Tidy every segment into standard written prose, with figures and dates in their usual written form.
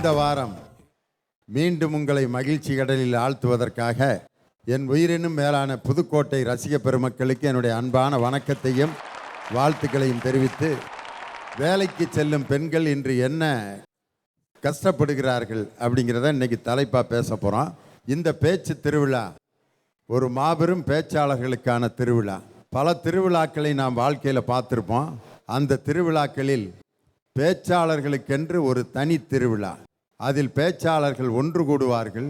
இந்த வாரம் மீண்டும் உங்களை மகிழ்ச்சி கடலில் ஆழ்த்துவதற்காக என் உயிரினும் மேலான புதுக்கோட்டை ரசிக பெருமக்களுக்கு என்னுடைய அன்பான வணக்கத்தையும் வாழ்த்துக்களையும் தெரிவித்து, வேலைக்கு செல்லும் பெண்கள் இன்று என்ன கஷ்டப்படுகிறார்கள் அப்படிங்கிறத இன்னைக்கு தலைப்பாக பேச போகிறோம். இந்த பேச்சு திருவிழா ஒரு மாபெரும் பேச்சாளர்களுக்கான திருவிழா. பல திருவிழாக்களை நாம் வாழ்க்கையில் பார்த்துருப்போம். அந்த திருவிழாக்களில் பேச்சாளர்களுக்கென்று ஒரு தனி திருவிழா. அதில் பேச்சாளர்கள் ஒன்று கூடுவார்கள்,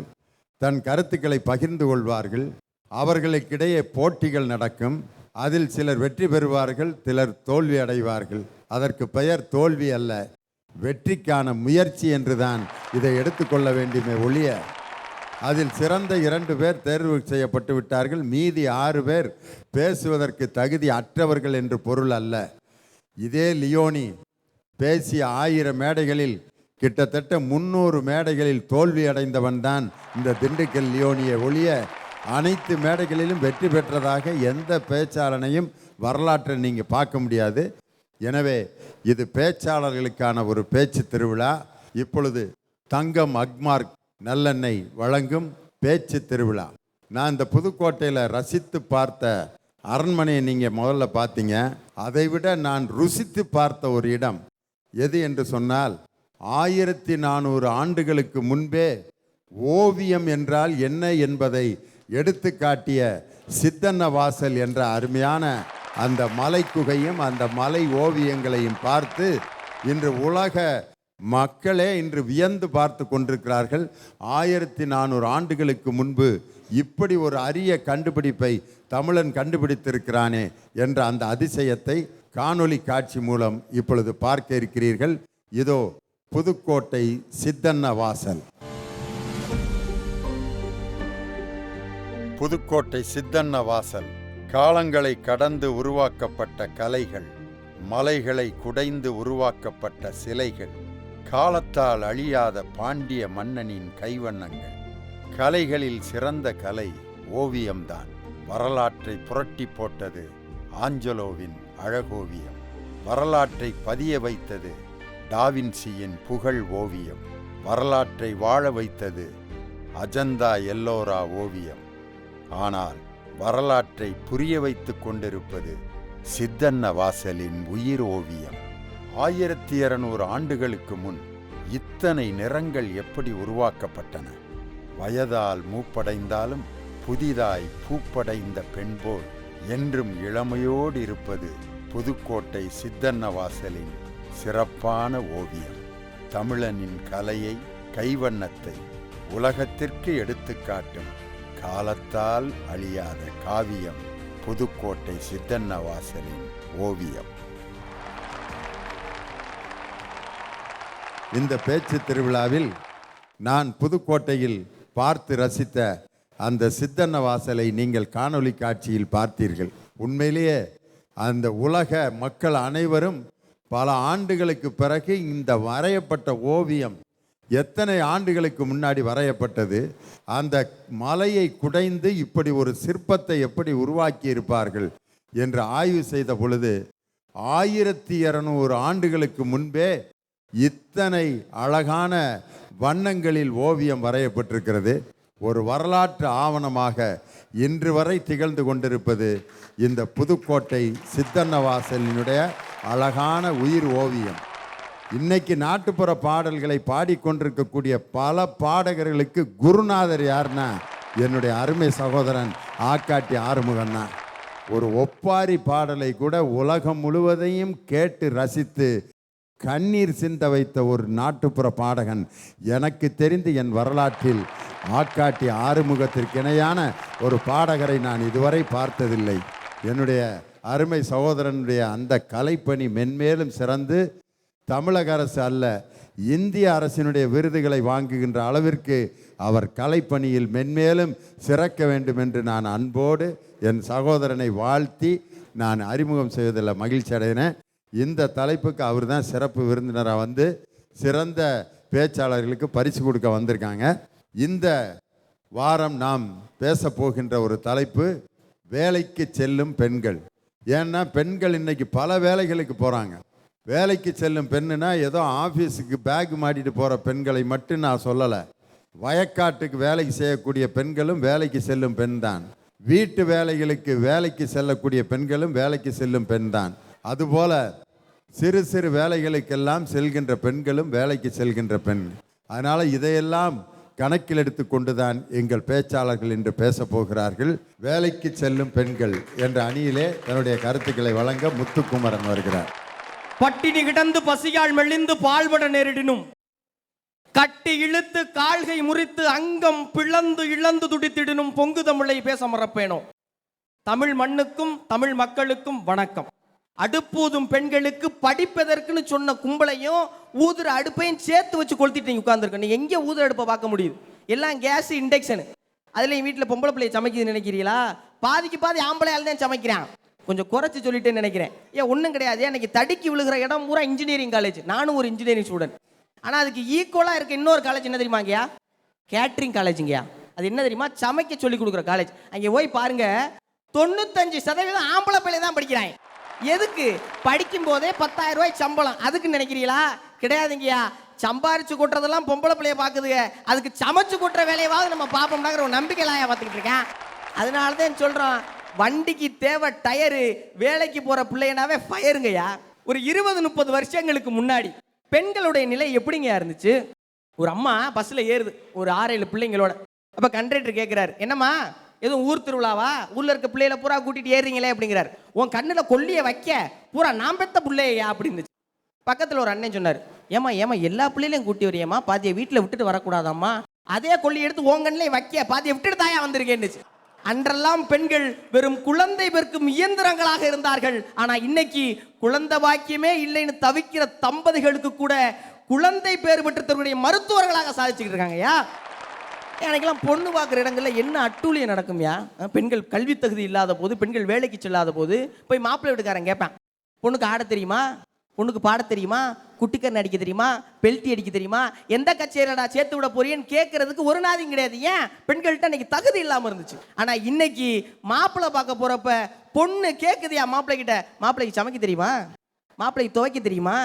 தன் கருத்துக்களை பகிர்ந்து கொள்வார்கள், அவர்களுக்கிடையே போட்டிகள் நடக்கும். அதில் சிலர் வெற்றி பெறுவார்கள், சிலர் தோல்வி அடைவார்கள். அதற்கு பெயர் தோல்வி அல்ல, வெற்றிக்கான முயற்சி என்றுதான் இதை எடுத்துக்கொள்ள வேண்டுமே ஒழிய, அதில் சிறந்த 2 பேர் தேர்வு செய்யப்பட்டு விட்டார்கள், மீதி 6 பேர் பேசுவதற்கு தகுதி அற்றவர்கள் என்று பொருள் அல்ல. இதே லியோனி பேசிய 1000 மேடைகளில் கிட்டத்தட்ட 300 மேடைகளில் தோல்வி அடைந்தவன் தான் இந்த திண்டுக்கல் லியோனியை ஒழிய, அனைத்து மேடைகளிலும் வெற்றி பெற்றதாக எந்த பேச்சாளனையும் வரலாற்றை நீங்கள் பார்க்க முடியாது. எனவே இது பேச்சாளர்களுக்கான ஒரு பேச்சு திருவிழா. இப்பொழுது தங்கம் அக்மார்க் நல்லெண்ணெய் வழங்கும் பேச்சு திருவிழா. நான் இந்த புதுக்கோட்டையில் ரசித்து பார்த்த அரண்மனையை நீங்கள் முதல்ல பார்த்தீங்க. அதைவிட நான் ருசித்து பார்த்த ஒரு இடம் எது என்று சொன்னால், 1400 ஆண்டுகளுக்கு முன்பே ஓவியம் என்றால் என்ன என்பதை எடுத்து காட்டிய சித்தன்ன வாசல் என்ற அருமையான அந்த மலை குகையும் அந்த மலை ஓவியங்களையும் பார்த்து இன்று உலக மக்களே இன்று வியந்து பார்த்து கொண்டிருக்கிறார்கள். 1400 ஆண்டுகளுக்கு முன்பு இப்படி ஒரு அரிய கண்டுபிடிப்பை தமிழன் கண்டுபிடித்திருக்கிறானே என்ற அந்த அதிசயத்தை காணொளி காட்சி மூலம் இப்பொழுது பார்க்க இருக்கிறீர்கள். இதோ புதுக்கோட்டை சித்தன்ன வாசல். புதுக்கோட்டை சித்தன்ன வாசல் காலங்களை கடந்து உருவாக்கப்பட்ட கலைகள், மலைகளை குடைந்து உருவாக்கப்பட்ட சிலைகள், காலத்தால் அழியாத பாண்டிய மன்னனின் கைவண்ணங்கள். கலைகளில் சிறந்த கலை ஓவியம்தான். வரலாற்றை புரட்டி போட்டது ஆஞ்சலோவின் அழகோவியம். வரலாற்றை பதிய வைத்தது டாவின்சியின் புகழ் ஓவியம். வரலாற்றை வாழ வைத்தது அஜந்தா எல்லோரா ஓவியம். ஆனால் வரலாற்றை புரிய வைத்து கொண்டிருப்பது சித்தன்ன வாசலின் உயிர் ஓவியம். 1200 ஆண்டுகளுக்கு முன் இத்தனை நிறங்கள் எப்படி உருவாக்கப்பட்டன? வயதால் மூப்படைந்தாலும் புதிதாய் பூப்படைந்த பெண் போல் என்றும் இளமையோடு இருப்பது புதுக்கோட்டை சித்தன்ன வாசலின் சிறப்பான ஓவியம். தமிழனின் கலையை, கைவண்ணத்தை உலகத்திற்கு எடுத்துக்காட்டும் காலத்தால் அழியாத காவியம் புதுக்கோட்டை சித்தன்ன வாசலின் ஓவியம். இந்த பேச்சு திருவிழாவில் நான் புதுக்கோட்டையில் பார்த்து ரசித்த அந்த சித்தன்ன வாசலை நீங்கள் காணொளி காட்சியில் பார்த்தீர்கள். உண்மையிலேயே அந்த உலக மக்கள் அனைவரும் பல ஆண்டுகளுக்கு பிறகு இந்த வரையப்பட்ட ஓவியம் எத்தனை ஆண்டுகளுக்கு முன்னாடி வரையப்பட்டது, அந்த மலையை குடைந்து இப்படி ஒரு சிற்பத்தை எப்படி உருவாக்கி இருப்பார்கள் என்று ஆய்வு செய்த பொழுது 1200 ஆண்டுகளுக்கு முன்பே இத்தனை அழகான வண்ணங்களில் ஓவியம் வரையப்பட்டிருக்கிறது. ஒரு வரலாற்று ஆவணமாக இன்று வரை திகழ்ந்து கொண்டிருப்பது இந்த புதுக்கோட்டை சித்தன்ன வாசலினுடைய அழகான உயிர் ஓவியம். இன்னைக்கு நாட்டுப்புற பாடல்களை பாடிக்கொண்டிருக்கக்கூடிய பல பாடகர்களுக்கு குருநாதர் யாருன்னா என்னுடைய அருமை சகோதரன் ஆக்காட்டி ஆறுமுகன் தான். ஒரு ஒப்பாரி பாடலை கூட உலகம் முழுவதையும் கேட்டு ரசித்து கண்ணீர் சிந்த வைத்த ஒரு நாட்டுப்புற பாடகன் எனக்கு தெரிந்து என் வரலாற்றில் ஆக்காட்டி ஆறுமுகத்திற்கு இணையான ஒரு பாடகரை நான் இதுவரை பார்த்ததில்லை. என்னுடைய அருமை சகோதரனுடைய அந்த கலைப்பணி மென்மேலும் சிறந்து தமிழக அரசு அல்ல, இந்திய அரசினுடைய விருதுகளை வாங்குகின்ற அளவிற்கு அவர் கலைப்பணியில் மென்மேலும் சிறக்க வேண்டும் என்று நான் அன்போடு என் சகோதரனை வாழ்த்தி நான் அறிமுகம் செய்வதில் மகிழ்ச்சி அடைகிறேன். இந்த தலைப்புக்கு அவர் தான் சிறப்பு விருந்தினராக வந்து சிறந்த பேச்சாளர்களுக்கு பரிசு கொடுக்க வந்திருக்காங்க. இந்த வாரம் நாம் பேச போகின்ற ஒரு தலைப்பு வேலைக்கு செல்லும் பெண்கள். ஏன்னா பெண்கள் இன்னைக்கு பல வேலைகளுக்கு போகிறாங்க. வேலைக்கு செல்லும் பெண்ணுனா ஏதோ ஆஃபீஸுக்கு பேக் மாட்டிட்டு போகிற பெண்களை மட்டும் நான் சொல்லலை. வயக்காட்டுக்கு வேலைக்கு செய்யக்கூடிய பெண்களும் வேலைக்கு செல்லும் பெண் தான். வீட்டு வேலைகளுக்கு வேலைக்கு செல்லக்கூடிய பெண்களும் வேலைக்கு செல்லும் பெண் தான். அதுபோல சிறு சிறு வேலைகளுக்கெல்லாம் செல்கின்ற பெண்களும் வேலைக்கு செல்கின்ற பெண். அதனால் இதையெல்லாம் கணக்கில் எடுத்து கொண்டுதான் எங்கள் பேச்சாளர்கள் இன்று பேச போகிறார்கள். வேலைக்கு செல்லும் பெண்கள் என்ற அணியிலே தன்னுடைய கருத்துக்களை வழங்க முத்துக்குமரன் வருகிறார். பட்டினி கிடந்து பசியால் மெலிந்து பால்பட நேரிடினும் கட்டி இழுத்து கால்கை முறித்து அங்கம் பிளந்து இழந்து துடித்திடனும் பொங்கு தமிழை பேச மறப்பேனோ. தமிழ் மண்ணுக்கும் தமிழ் மக்களுக்கும் வணக்கம். அடுப்பூதும் பெண்களுக்கு படிப்பதற்குன்னு சொன்ன கும்பலையும் ஊதுற அடுப்பையும் சேர்த்து வச்சு கொளுத்திட்டு உட்கார்ந்துருக்க. நீ எங்கே ஊதுற அடுப்பை பார்க்க முடியுது? எல்லாம் கேஸ் இண்டக்ஷனு. அதுலேயும் வீட்டில் பொம்பளை பிள்ளையை சமைக்குதுன்னு நினைக்கிறீங்களா? பாதிக்கு பாதி ஆம்பளையால் தான் சமைக்கிறான். கொஞ்சம் குறைச்சி சொல்லிட்டேன்னு நினைக்கிறேன். ஒன்றும் கிடையாது. எனக்கு தடுக்கி விழுகிற இடம் பூரா இன்ஜினியரிங் காலேஜ். நானும் ஒரு இன்ஜினியரிங் ஸ்டூடெண்ட். ஆனால் அதுக்கு ஈக்குவலாக இருக்க இன்னொரு காலேஜ் என்ன தெரியுமாங்கய்யா? கேட்ரிங் காலேஜுங்கய்யா. அது என்ன தெரியுமா? சமைக்க சொல்லி கொடுக்குற காலேஜ். அங்கே போய் பாருங்க, 95% ஆம்பளை பிள்ளை தான் படிக்கிறாங்க. எதுக்கு? படிக்கும் போதே 10,000 ரூபாய் சம்பளம். அதுக்கு நினைக்கிறீங்களா? கிடையாதுங்கய்யா. சம்பாரிச்சு கொட்டுறதெல்லாம் பொம்பளை பிள்ளைய பார்க்குதுங்க. அதுக்கு சமைச்சு கொட்டுற வேலையாவது நம்ம பார்ப்போம்னாங்கிற ஒரு நம்பிக்கையிலாயா பார்த்துக்கிட்டு இருக்கேன். அதனால தான் சொல்கிறோம், வண்டிக்கு தேவை டயரு, வேலைக்கு போகிற பிள்ளைனாவே ஃபயருங்கய்யா. ஒரு 20-30 வருஷங்களுக்கு முன்னாடி பெண்களுடைய நிலை எப்படிங்க இருந்துச்சு? ஒரு அம்மா பஸ்ஸில் ஏறுது ஒரு 6-7 பிள்ளைங்களோட. அப்போ கண்டக்டர் கேட்குறாரு, என்னம்மா எதுவும் ஊர் திருவிழாவா? ஊரில் இருக்க பிள்ளைகளை பூரா கூட்டிகிட்டு ஏறுறீங்களே அப்படிங்கிறார். உன் கண்ணில் கொல்லியை வைக்க பூரா நான் பெத்த பிள்ளையா அப்படின்னு. பக்கத்தில் ஒரு அண்ணன் சொன்னார், ஏமா எல்லா பிள்ளைகளையும் கூட்டி வரையம்மா, பாதியை வீட்டில் விட்டுட்டு வரக்கூடாதாம்மா. அதே கொல்லி எடுத்து உன் கண்ணிலையும் வைக்க பாதியை விட்டுட்டு தாயா வந்திருக்கேன்னு. அன்றெல்லாம் பெண்கள் வெறும் குழந்தை பெருக்கும் இயந்திரங்களாக இருந்தார்கள். ஆனா இன்னைக்கு குழந்தை பாக்கியமே இல்லைன்னு தவிக்கிற தம்பதிகளுக்கு கூட குழந்தை பேர் பெற்று தன்னுடைய மருத்துவர்களாக சாதிச்சுக்கிட்டு இருக்காங்கய்யா. எனக்கெல்லாம் பொண்ணு பார்க்குற இடங்கள்ல என்ன அட்டூழியம் நடக்கும்யா? பெண்கள் கல்வி தகுதி இல்லாத போது, பெண்கள் வேலைக்கு செல்லாத போது போய் மாப்பிள்ளை வீட்டுக்காரன் கேட்பேன், பொண்ணுக்கு ஆட தெரியுமா, பொண்ணுக்கு பாட தெரியுமா, குட்டிக்கரணை அடிக்க தெரியுமா, பெல்ட்டி அடிக்க தெரியுமா, எந்த கச்சேரிடா சேர்த்து விட போறீன்னு கேட்கறதுக்கு ஒரு நாதியும் கிடையாது. ஏன்? பெண்கள்கிட்ட இன்னைக்கு தகுதி இல்லாமல் இருந்துச்சு. ஆனா இன்னைக்கு மாப்பிள்ளை பார்க்க போறப்ப பொண்ணு கேட்குதியா மாப்பிள்ளை கிட்ட, மாப்பிள்ளைக்கு சமைக்க தெரியுமா, மாப்பிள்ளைக்கு துவைக்க தெரியுமா,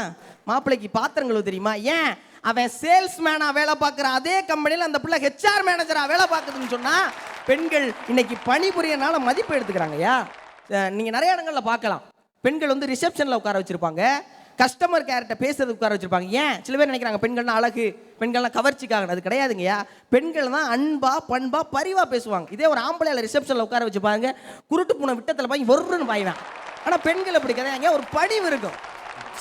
மாப்பிள்ளைக்கு பாத்திரங்கள் தெரியுமா? ஏன்? அவன் சேல்ஸ்மேனா வேலை பார்க்குற அதே கம்பெனியில் அந்த பிள்ளை HR மேனேஜரா வேலை பார்க்குதுன்னு சொன்னா பெண்கள் இன்னைக்கு பணிபுரியனால மதிப்பு எடுத்துக்கிறாங்கய்யா. நீங்க நிறைய இடங்கள்ல பார்க்கலாம், பெண்கள் வந்து ரிசப்ஷன்ல உட்கார வச்சிருப்பாங்க, கஸ்டமர் கேர்ட்ட பேசுறதுக்கு உட்கார வச்சிருப்பாங்க. ஏன்? சில பேர் நினைக்கிறாங்க பெண்கள்னா அழகு, பெண்கள்லாம் கவர்ச்சிக்காக. அது கிடையாதுங்கய்யா. பெண்கள் தான் அன்பா பண்பா பரிவா பேசுவாங்க. இதே ஒரு ஆம்பளையில ரிசப்ஷன்ல உட்கார வச்சு பாருங்க, குருட்டு பூனை விட்டத்தில் பாய் ஒருன்னு பாய்வேன். ஆனால் பெண்கள் அப்படி கிடையாதுங்க, ஒரு படிவு இருக்கும்.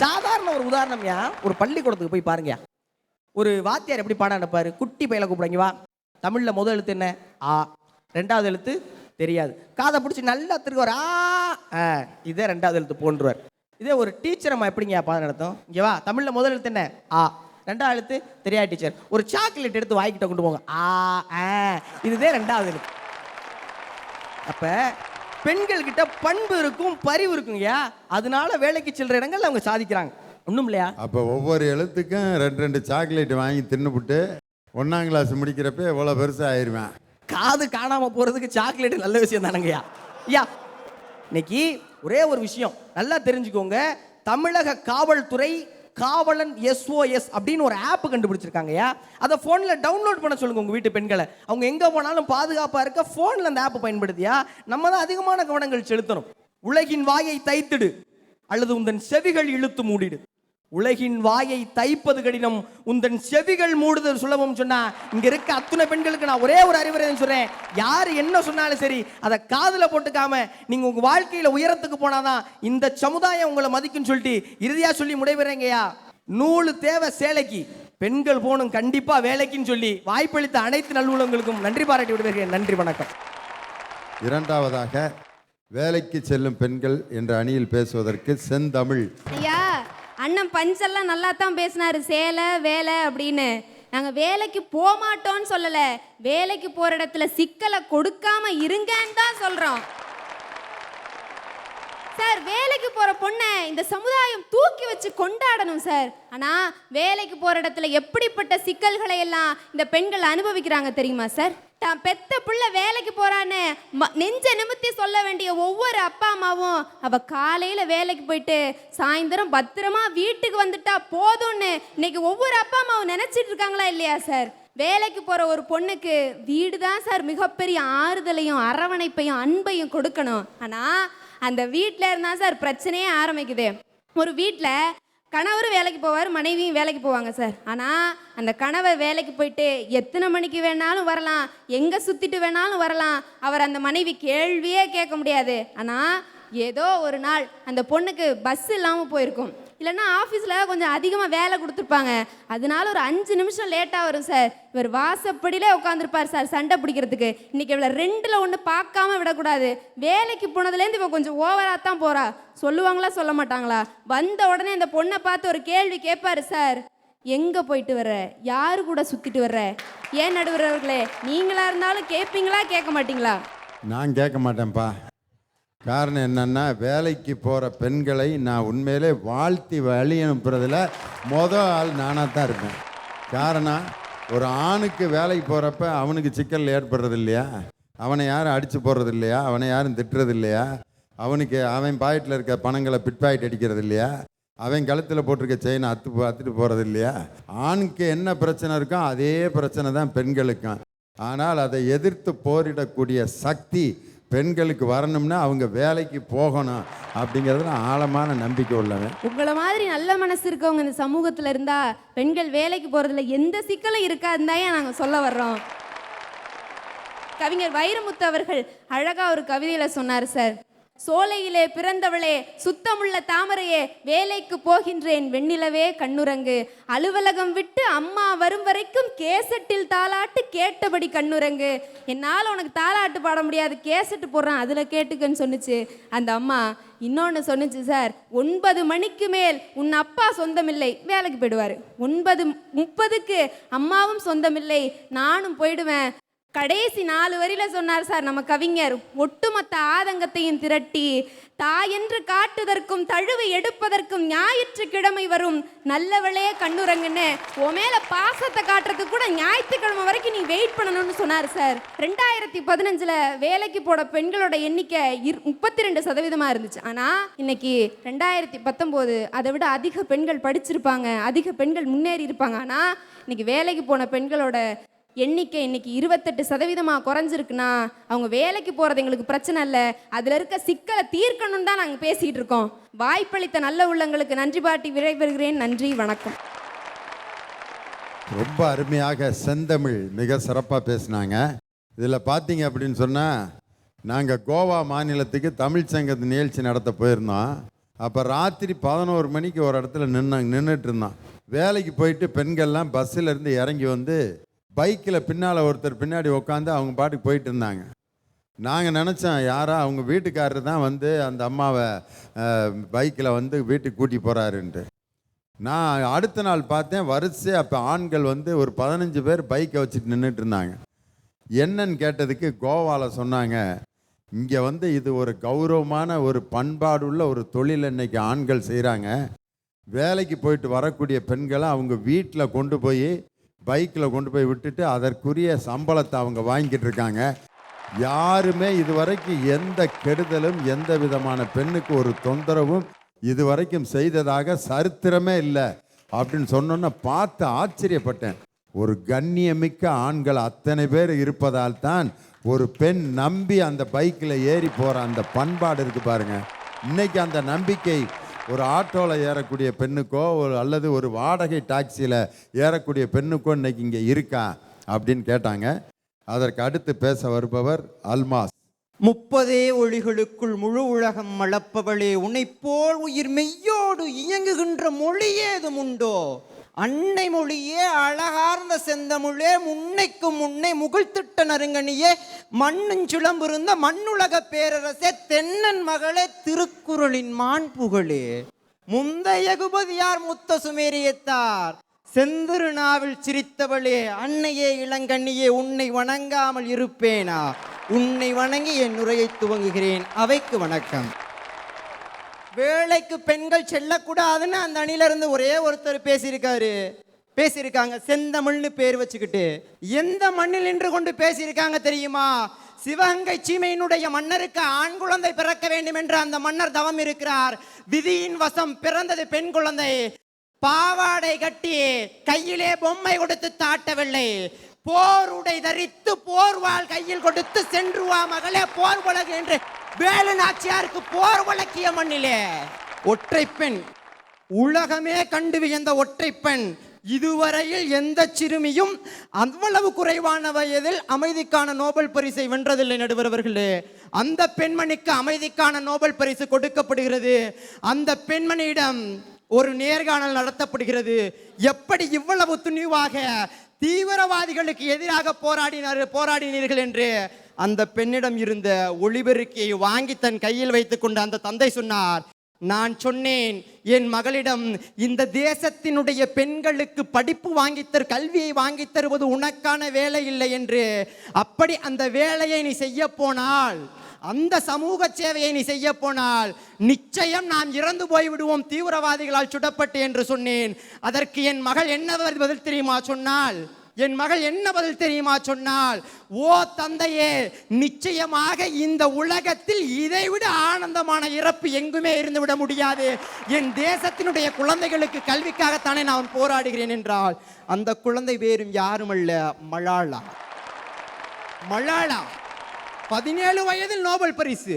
சாதாரண ஒரு உதாரணம்யா, ஒரு பள்ளிக்கூடத்துக்கு போய் பாருங்க, ஒரு வாத்தியார் எப்படி பாடம் நடப்பாரு? குட்டி பையில கூப்பிடுங்க, வா, தமிழ்ல முதல் எழுத்து என்ன? ஆ. 2வது எழுத்து தெரியாது, காதை பிடிச்சி நல்லா திருவார், ஆ, இதே 2வது எழுத்து போன்றுவார். இதே ஒரு டீச்சர் அம்மா எப்படிங்க பாடம் நடத்தும்? இங்கே வா, தமிழ்ல முதல் எழுத்து என்ன? ஆ. 2வது எழுத்து தெரியாது டீச்சர். ஒரு சாக்லேட் எடுத்து வாய்க்கிட்ட கொண்டு போங்க, ஆ, இதுதே 2வது எழுத்து. அப்ப பெண்கள் கிட்ட பண்பு இருக்கும், பரிவு இருக்குங்கய்யா. அதனால வேலைக்கு செல்ற இடங்கள் அவங்க சாதிக்கிறாங்க. ஒன்றும் இல்லையா? அப்போ ஒவ்வொரு எழுத்துக்கும் 2 சாக்லேட் வாங்கி தின்னுபிட்டு 1ஆம் கிளாஸ் முடிக்கிறப்ப எவ்வளோ பெருசாக ஆயிடுவேன். காது காணாம போறதுக்கு சாக்லேட் நல்ல விஷயம் தானங்கய்யா. ஐயா, இன்னைக்கு ஒரே ஒரு விஷயம் நல்லா தெரிஞ்சுக்கோங்க. தமிழக காவல்துறை காவலன் SOS அப்படின்னு ஒரு ஆப் கண்டுபிடிச்சிருக்காங்கய்யா. அதை ஃபோனில் டவுன்லோட் பண்ண சொல்லுங்க உங்கள் வீட்டு பெண்களை. அவங்க எங்கே போனாலும் பாதுகாப்பாக இருக்க ஃபோனில் அந்த ஆப்பை பயன்படுத்தியா நம்ம தான் அதிகமான கவனங்கள் செலுத்தணும். உலகின் வாயை தைத்திடு அல்லது உந்தன் செவிகள் இழுத்து மூடிடு. உலகின் வாயை தைப்பது கடினம், உந்தன் செவிகள் மூடுதல் சுலபம் சொன்னா இங்க இருக்க அத்துணை பெண்களுக்கு நான் ஒரே ஒரு அறிவுரை சொல்றேன். யாரு என்ன சொன்னாலும் சரி அதை காதுல போட்டுக்காம நீங்க உங்க வாழ்க்கையில உயரத்துக்கு போனாதான் இந்த சமுதாயம் உங்களை மதிக்குன்னு சொல்லிட்டு இறுதியா சொல்லி முடிவுறேங்கய்யா. நூலு தேவை சேலைக்கு, பெண்கள் போகணும் கண்டிப்பா வேலைக்குன்னு சொல்லி வாய்ப்பளித்த அனைத்து நல்லுள்ளங்களுக்கும் நன்றி பாராட்டி விடுவேன். நன்றி, வணக்கம். 2வதாக வேலைக்கு செல்லும் பெண்கள் என்ற அணியில் பேசுவதற்கு செந்தமிழ். ஐயா, அண்ணன் பஞ்செல்லாம் நல்லா தான் பேசினாரு, சேலை வேலை அப்படின்னு. நாங்கள் வேலைக்கு போக மாட்டோம்னு சொல்லலை, வேலைக்கு போகிற இடத்துல சிக்கலை கொடுக்காம இருங்கன்னு தான் சொல்கிறோம். சார் வேலைக்கு போற பொண்ணை இந்த சமுதாயம் தூக்கி வச்சு கொண்டாடணும் சார். ஆனா வேலைக்கு போற இடத்துல எப்படிப்பட்ட சிக்கல்களை எல்லாம் இந்த பெண்கள் அனுபவிக்கிறாங்க தெரியுமா சார்? தான் பெத்த பிள்ளை வேலைக்கு போறான்னு நெஞ்ச நிமித்தி சொல்ல வேண்டிய ஒவ்வொரு அப்பா அம்மாவும் அவ காலையில வேலைக்கு போயிட்டு சாயந்தரம் பத்திரமா வீட்டுக்கு வந்துட்டா போதும்னு இன்னைக்கு ஒவ்வொரு அப்பா அம்மாவும் நினைச்சிட்டு இருக்காங்களா இல்லையா சார்? வேலைக்கு போற ஒரு பொண்ணுக்கு வீடு தான் சார் மிகப்பெரிய ஆறுதலையும் அரவணைப்பையும் அன்பையும் கொடுக்கணும். ஆனா அந்த வீட்டில் இருந்தால் சார் பிரச்சனையே ஆரம்பிக்குது. ஒரு வீட்டில் கணவரும் வேலைக்கு போவார், மனைவியும் வேலைக்கு போவாங்க சார். ஆனால் அந்த கணவர் வேலைக்கு போயிட்டு எத்தனை மணிக்கு வேணாலும் வரலாம், எங்கே சுற்றிட்டு வேணாலும் வரலாம், அவர் அந்த மனைவி கேள்வியே கேட்க முடியாது. ஆனால் ஏதோ ஒரு நாள் அந்த பொண்ணுக்கு பஸ் இல்லாமல் போயிருக்கும், இல்லைன்னா ஆஃபீஸில் கொஞ்சம் அதிகமாக வேலை கொடுத்துருப்பாங்க, அதனால ஒரு 5 நிமிஷம் லேட்டாக வரும் சார். இவர் வாசப்படியிலே உட்காந்துருப்பார் சார் சண்டை பிடிக்கிறதுக்கு. இன்றைக்கி இவளை 2ல் 1 பார்க்காம விடக்கூடாது, வேலைக்கு போனதுலேருந்து இவள் கொஞ்சம் ஓவராக தான் போகிறா, சொல்லுவாங்களா சொல்ல மாட்டாங்களா? வந்த உடனே அந்த பொண்ணை பார்த்து ஒரு கேள்வி கேட்பாரு சார், எங்கே போயிட்டு வர்ற, யாரு கூட சுற்றிட்டு வர்ற? ஏன் நடுவர்களே, நீங்களாக இருந்தாலும் கேட்பீங்களா கேட்க மாட்டீங்களா? நான் கேட்க மாட்டேன்ப்பா. காரணம் என்னன்னா, வேலைக்கு போகிற பெண்களை நான் உண்மையிலே வாழ்த்தி வழி அனுப்புறதுல ஆள் நானாக தான் இருப்பேன். காரணம், ஒரு ஆணுக்கு வேலைக்கு போகிறப்ப அவனுக்கு சிக்கல் ஏற்படுறது இல்லையா, அவனை யாரும் அடித்து போடுறது இல்லையா, அவனை யாரும் திட்டுறது இல்லையா, அவனுக்கு அவன் பாக்கெட்டில் இருக்க பணங்களை பிட் பாக்கெட் அடிக்கிறது இல்லையா, அவன் கழுத்தில் போட்டிருக்க செயினை அத்துட்டு போகிறது இல்லையா. ஆணுக்கு என்ன பிரச்சனை இருக்கோ அதே பிரச்சனை தான் பெண்களுக்கும். ஆனால் அதை எதிர்த்து போரிடக்கூடிய சக்தி பெண்களுக்கு வரணும்னா அவங்க வேலைக்கு போகணும் அப்படிங்கிறதுல ஆழமான நம்பிக்கை உள்ளவன். உங்களை மாதிரி நல்ல மனசு இருக்கவங்க இந்த சமூகத்தில் இருந்தா பெண்கள் வேலைக்கு போறதுல எந்த சிக்கலும் இருக்காதுன்னு தான் நாங்கள் சொல்ல வர்றோம். கவிஞர் வைரமுத்து அவர்கள் அழகா ஒரு கவிதையில சொன்னார் சார், சோலையிலே பிறந்தவளே சுத்தமுள்ள தாமரையே, வேலைக்கு போகின்றேன் வெண்ணிலவே கண்ணுரங்கு, அலுவலகம் விட்டு அம்மா வரும் வரைக்கும் கேசட்டில் தாலாட்டு கேட்டபடி கண்ணுரங்கு, என்னால் உனக்கு தாலாட்டு பாட முடியாது, கேசட்டு போடுறேன் அதில் கேட்டுக்கன்னு சொன்னிச்சு அந்த அம்மா. இன்னொன்று சொன்னிச்சு சார், 9 மணிக்கு மேல் உன் அப்பா சொந்தமில்லை, வேலைக்கு போயிடுவார். 9:30க்கு அம்மாவும் சொந்தமில்லை, நானும் போயிடுவேன். கடைசி 4 வரியில சொன்னார் சார் நம்ம கவிஞர், ஒட்டுமொத்த ஆதங்கத்தையும் திரட்டி, தாயென்று காட்டுதற்கும் தழுவி எடுப்பதற்கும் ஞாயிற்றுக்கிழமை வரும், நல்லவளே கண்ணுரங்குன்னு உன் மேல பாசத்தை காட்டுறதுக்கு கூட ஞாயிற்றுக்கிழமை வரைக்கும் நீ வெயிட் பண்ணணும்னு சொன்னார் சார். 2015 வேலைக்கு போட பெண்களோட எண்ணிக்கை 32% இருந்துச்சு. ஆனா இன்னைக்கு 2019 அதை விட அதிக பெண்கள் படிச்சிருப்பாங்க, அதிக பெண்கள் முன்னேறி இருப்பாங்க. ஆனா இன்னைக்கு வேலைக்கு போன பெண்களோட எண்ணிக்கை இன்னைக்கு 28% குறைஞ்சிருக்குன்னா அவங்க வேலைக்கு போகிறது எங்களுக்கு பிரச்சனை இல்லை, அதில் இருக்க சிக்கலை தீர்க்கணும்னு தான் நாங்கள் பேசிகிட்டு இருக்கோம். வாய்ப்பளித்த நல்ல உள்ளங்களுக்கு நன்றி பாட்டி விடைபெறுகிறேன். நன்றி, வணக்கம். ரொம்ப அருமையாக செந்தமிழ் மிக சிறப்பாக பேசினாங்க. இதில் பார்த்தீங்க அப்படின்னு சொன்னால், நாங்கள் கோவா மாநிலத்துக்கு தமிழ் சங்கத்து நிகழ்ச்சி நடத்த போயிருந்தோம். அப்போ ராத்திரி 11 மணிக்கு ஒரு இடத்துல நின்றுட்டு இருந்தோம். வேலைக்கு போயிட்டு பெண்கள்லாம் பஸ்ஸில் இருந்து இறங்கி வந்து பைக்கில் பின்னால் ஒருத்தர் பின்னாடி உட்காந்து அவங்க பாட்டுக்கு போயிட்டு இருந்தாங்க. நாங்கள் நினச்சோம் யாரா அவங்க வீட்டுக்காரர் தான் வந்து அந்த அம்மாவை பைக்கில் வந்து வீட்டுக்கு கூட்டி போகிறாருன்ட்டு. நான் அடுத்த நாள் பார்த்தேன், வரிசை அப்போ ஆண்கள் வந்து ஒரு 15 பேர் பைக்கை வச்சுட்டு நின்றுட்டு இருந்தாங்க. என்னன்னு கேட்டதுக்கு கோவாவில் சொன்னாங்க, இங்கே வந்து இது ஒரு கௌரவமான ஒரு பண்பாடுள்ள ஒரு தொழில் இன்னைக்கு ஆண்கள் செய்கிறாங்க. வேலைக்கு போயிட்டு வரக்கூடிய பெண்களை அவங்க வீட்டில் கொண்டு போய் பைக்கில் கொண்டு போய் விட்டுட்டு அதற்குரிய சம்பளத்தை அவங்க வாங்கிட்டு இருக்காங்க. யாருமே இதுவரைக்கும் எந்த கெடுதலும் எந்த விதமான பெண்ணுக்கு ஒரு தொந்தரவும் இதுவரைக்கும் செய்ததாக சரித்திரமே இல்லை அப்படின்னு சொன்னோன்னு பார்த்து ஆச்சரியப்பட்டேன். ஒரு கண்ணியமிக்க ஆண்கள் அத்தனை பேர் இருப்பதால் தான் ஒரு பெண் நம்பி அந்த பைக்கில் ஏறி போகிற அந்த பண்பாடு இருக்கு பாருங்க. இன்னைக்கு அந்த நம்பிக்கை ஒரு ஆட்டோவில் ஏறக்கூடிய பெண்ணுக்கோ அல்லது ஒரு வாடகை டாக்ஸியில் ஏறக்கூடிய பெண்ணுக்கோ இன்னைக்கு இங்கே இருக்கா அப்படின்னு கேட்டாங்க. அதற்கு அடுத்து பேச வருபவர் அல்மாஸ். 30 ஒளிகளுக்குள் முழு உலகம் அளப்பவளே, உன்னை போல் உயிர் மெய்யோடு இயங்குகின்ற மொழி ஏதும் உண்டோ? அன்னை மொழியே, அழகார்ந்த செந்தமிழே, முன்னைக்கும் முன்னை முகிழ்த்திட்ட நறுங்கனியே, மண்ணுஞ்சுளம்பிருந்த மண்ணுலக பேரரசே, தென்னன் மகளே, திருக்குறளின் மாண்புகளே, முந்தைய குபதியார் முத்த சுமேரியத்தார் செந்திருநாவில் சிரித்தவளே, அன்னையே இளங்கண்ணியே, உன்னை வணங்காமல் இருப்பேனா? உன்னை வணங்கி என் உரையை துவங்குகிறேன். அவைக்கு வணக்கம். வேலைக்கு பெண்கள் செல்லக்கூடாதுன்னு அந்த அணில இருந்து ஒரே ஒருத்தர் பேசியிருக்காங்க. செந்தமிழ்னு பேர் வச்சுக்கிட்டு எந்த மண்ணில் நின்று கொண்டு பேசியிருக்காங்க தெரியுமா? சிவகங்கை சீமையினுடைய மன்னருக்கு ஆண் குழந்தை பிறக்க வேண்டும் என்று அந்த மன்னர் தவம் இருக்கிறார். விதியின் வசம் பிறந்தது பெண் குழந்தை. பாவாடை கட்டி கையிலே பொம்மை கொடுத்து தாட்டவில்லை, போர் உடை தரித்து போர்வாள் கையில் கொடுத்து சென்று வா மகளே போர் வழக்கு என்று வேலு நாச்சியாருக்கு போர் வழக்கிய மண்ணிலே ஒற்றை பெண், உலகமே கண்டு வியந்த ஒற்றை பெண். இதுவரையில் எந்த சிறுமியும் அவ்வளவு குறைவான வயதில் அமைதிக்கான நோபல் பரிசை வென்றதில்லை நடுவர் அவர்களே. அந்த பெண்மணிக்கு அமைதிக்கான நோபல் பரிசு கொடுக்கப்படுகிறது. அந்த பெண்மணியிடம் ஒரு நேர்காணல் நடத்தப்படுகிறது. எப்படி இவ்வளவு துணிவாக தீவிரவாதிகளுக்கு எதிராக போராடினீர்கள் என்று அந்த பெண்ணிடம் இருந்த ஒளிபெருக்கியை வாங்கி தன் கையில் வைத்துக் கொண்ட அந்த தந்தை சொன்னார், நான் சொன்னேன் என் மகளிடம் இந்த தேசத்தினுடைய பெண்களுக்கு படிப்பு கல்வியை வாங்கி தருவது உனக்கான வேலை இல்லை என்று. அப்படி அந்த வேலையை நீ செய்ய போனால், அந்த சமூக சேவையை நீ செய்ய போனால் நிச்சயம் நாம் இறந்து போய்விடுவோம் தீவிரவாதிகளால் சுடப்பட்டு என்று சொன்னேன். அதற்கு என் மகள் என்ன பதில் தெரியுமா சொன்னால், ஓ தந்தையே, நிச்சயமாக இந்த உலகத்தில் இதைவிட ஆனந்தமான இறப்பு எங்குமே இருந்துவிட முடியாது. என் தேசத்தினுடைய குழந்தைகளுக்கு கல்விக்காகத்தானே நான் போராடுகிறேன் என்றால், அந்த குழந்தை வேறும் யாருமல்ல, மலாலா. 17 வயதில் நோபல் பரிசு.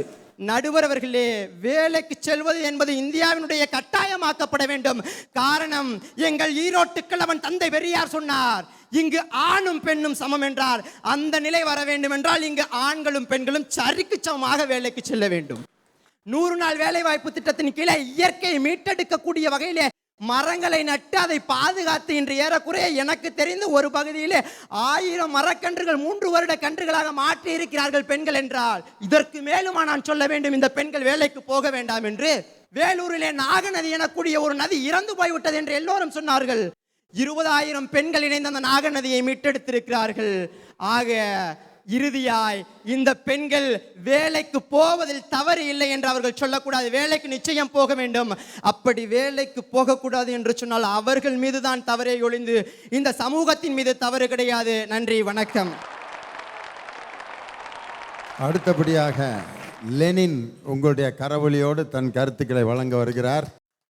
நடுவர் அவர்களே, வேலைக்கு செல்வது என்பது இந்தியாவினுடைய கட்டாயமாக்கப்பட வேண்டும். காரணம், எங்கள் ஈரோட்டு கிழவன் தந்தை பெரியார் சொன்னார், இங்கு ஆணும் பெண்ணும் சமம் என்றார். அந்த நிலை வர வேண்டும் என்றால் இங்கு ஆண்களும் பெண்களும் சரிக்கு சமமாக வேலைக்கு செல்ல வேண்டும். 100 நாள் வேலை வாய்ப்பு திட்டத்தின் கீழே இயற்கையை மீட்டெடுக்கக்கூடிய வகையிலே மரங்களை நட்டு அதை பாதுகாத்து இன்று ஏறக்குறைய எனக்கு தெரிந்து ஒரு பகுதியிலே 1000 மரக்கன்றுகள் 3 வருட கன்றுகளாக மாற்றி இருக்கிறார்கள் பெண்கள் என்றால், இதற்கு மேலுமா நான் சொல்ல வேண்டும் இந்த பெண்கள் வேலைக்கு போக வேண்டாம் என்று? வேலூரிலே நாகநதி எனக்கூடிய ஒரு நதி இறந்து போய்விட்டது என்று எல்லோரும் சொன்னார்கள். 20,000 பெண்கள் இணைந்து அந்த நாகநதியை மீட்டெடுத்திருக்கிறார்கள். ஆக இறுதியாய் இந்த பெண்கள் வேலைக்கு போவதில் தவறு இல்லை என்று அவர்கள் சொல்லக்கூடாது. வேலைக்கு நிச்சயம் போக வேண்டும். அப்படி வேலைக்கு போகக்கூடாது என்று சொன்னால் அவர்கள் மீது தான் தவறே ஒழிந்து இந்த சமூகத்தின் மீது தவறு கிடையாது. நன்றி, வணக்கம். அடுத்தபடியாக லெனின் உங்களுடைய கரவொலியோடு தன் கருத்துக்களை வழங்க வருகிறார்.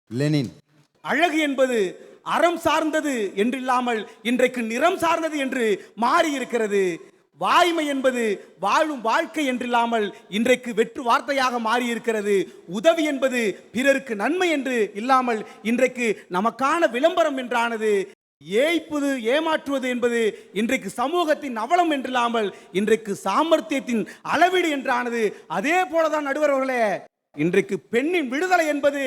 லெனின். அழகு என்பது அறம் சார்ந்தது என்றில்லாமல் இன்றைக்கு நிறம் சார்ந்தது என்று மாறி இருக்கிறது. வாய்மை என்பது வாழும் வாழ்க்கை என்றில்லாமல் இன்றைக்கு வெற்று வார்த்தையாக மாறி இருக்கிறது. உதவி என்பது பிறருக்கு நன்மை என்று இல்லாமல் இன்றைக்கு நமக்கான விளம்பரம் என்றானது. ஏய்ப்புது ஏமாற்றுவது என்பது இன்றைக்கு சமூகத்தின் அவலம் என்றில்லாமல் இன்றைக்கு சாமர்த்தியத்தின் அளவீடு என்றானது. அதே போலதான் நடுவர்களே, இன்றைக்கு பெண்ணின் விடுதலை என்பது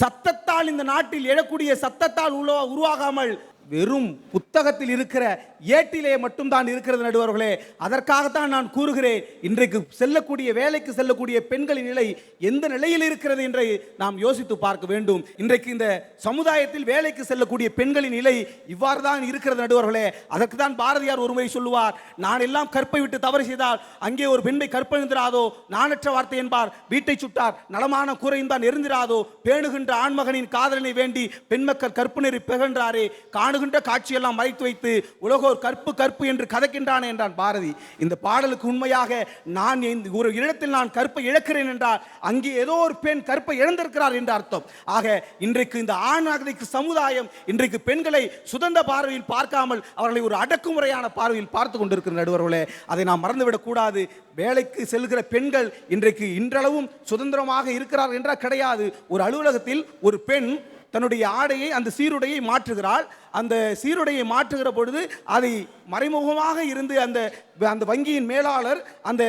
சத்தத்தால், இந்த நாட்டில் எழக்கூடிய சத்தத்தால் உருவாகாமல் வெறும் புத்தகத்தில் இருக்கிற ஏட்டிலே மட்டும்தான் இருக்கிறது நடுவர்களே. அதற்காகத்தான் நான் கூறுகிறேன், இன்றைக்கு வேலைக்கு செல்லக்கூடிய பெண்களின் நிலை எந்த நிலையில் இருக்கிறது என்று நாம் யோசித்து பார்க்க வேண்டும். இன்றைக்கு இந்த சமுதாயத்தில் வேலைக்கு செல்லக்கூடிய பெண்களின் நிலை இவ்வாறு தான் இருக்கிறது நடுவர்களே. அதற்கு தான் பாரதியார் ஒருமுறை சொல்லுவார், நான் எல்லாம் கற்பை விட்டு தவறு செய்தால் அங்கே ஒரு பெண்மை கற்பழிந்திராதோ, நானற்ற வார்த்தை என்பார் வீட்டை சுட்டார், நலமான கூரையும் தான் எரிந்திராதோ, பேணுகின்ற ஆண்மகனின் காதலனை வேண்டி பெண்மக்கள் கற்பு நெறி பெறுகின்றாரே, காணுகின்ற காட்சியெல்லாம் மறைத்து வைத்து உலகோர் கற்பு கற்பு என்று கதைக்கின்றான் என்றான் பாரதி. இந்த பாடலுக்கு உண்மையாக நான் ஒரு இடத்தில் நான் கற்பை இழக்கிறேன் என்றால் அங்கே ஏதோ ஒரு பெண் கற்பை இழந்திருக்கிறார் என்று அர்த்தம். ஆக இன்றைக்கு இந்த ஆண் நாகரிக சமுதாயம் இன்றைக்கு பெண்களை சுதந்திர பார்வையில் பார்க்காமல் அவர்களை ஒரு அடக்குமுறையான பார்வையில் பார்த்து கொண்டிருக்கிற நடுவர்களே, அதை நாம் மறந்துவிடக் கூடாது. வேலைக்கு செல்கிற பெண்கள் இன்றைக்கு இன்றளவும் சுதந்திரமாக இருக்கிறார் என்றால் கிடையாது. ஒரு அலுவலகத்தில் ஒரு பெண் தன்னுடைய ஆடையை, அந்த சீருடையை மாற்றுகிறாள். அந்த சீருடையை மாற்றுகிற பொழுது அதை மறைமுகமாக இருந்து அந்த வங்கியின் மேலாளர் அந்த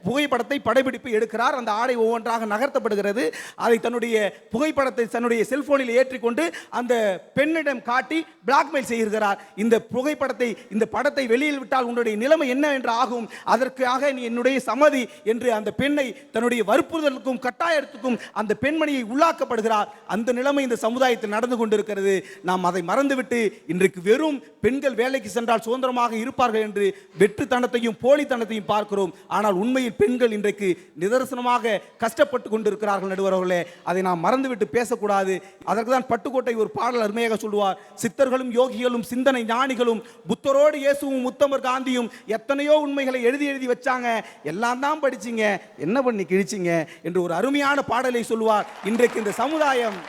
புகைப்படத்தை படப்பிடிப்பு எடுக்கிறார். அந்த ஆடை ஒவ்வொன்றாக நகர்த்தப்படுகிறது. அதை தன்னுடைய புகைப்படத்தை தன்னுடைய செல்போனில் ஏற்றிக்கொண்டு அந்த பெண்ணிடம் காட்டி பிளாக்மெயில் செய்கிறார். இந்த புகைப்படத்தை, இந்த படத்தை வெளியில் விட்டால் உன்னுடைய நிலைமை என்ன என்று ஆகும், அதற்காக நீ என்னுடைய சம்மதி என்று அந்த பெண்ணை தன்னுடைய வற்புறுத்தலுக்கும் கட்டாயத்துக்கும் அந்த பெண்மணியை உள்ளாக்கப்படுகிறார். அந்த நிலைமை இந்த சமுதாயத்தில் நடந்து கொண்டிருக்கிறது. நாம் அதை மறந்துவிட்டு இன்றைக்கு வெறும் பெண்கள் வேலைக்கு சென்றால் சுதந்திரமாக இருப்பார்கள் என்று வெற்றுத்தனத்தையும் போலித்தனத்தையும் பார்க்கிறோம். ஆனால் உண்மையில் வகையில் பெண்கள் இன்றைக்கு நிதர்சனமாக கஷ்டப்பட்டு கொண்டிருக்கிறார்கள் நடுவர் அவர்களே. அதை நாம் மறந்துவிட்டு பேசக்கூடாது. அதற்கு தான் பட்டுக்கோட்டை ஒரு பாடல் அருமையாக சொல்லுவார். சித்தர்களும் யோகிகளும் சிந்தனை ஞானிகளும் புத்தரோடு இயேசுவும் உத்தமர் காந்தியும் எத்தனையோ உண்மைகளை எழுதி எழுதி வச்சாங்க, எல்லாம் தான் படிச்சிங்க, என்ன பண்ணி கிழிச்சிங்க என்று ஒரு அருமையான பாடலை சொல்லுவார். இன்றைக்கு இந்த சமுதாயம்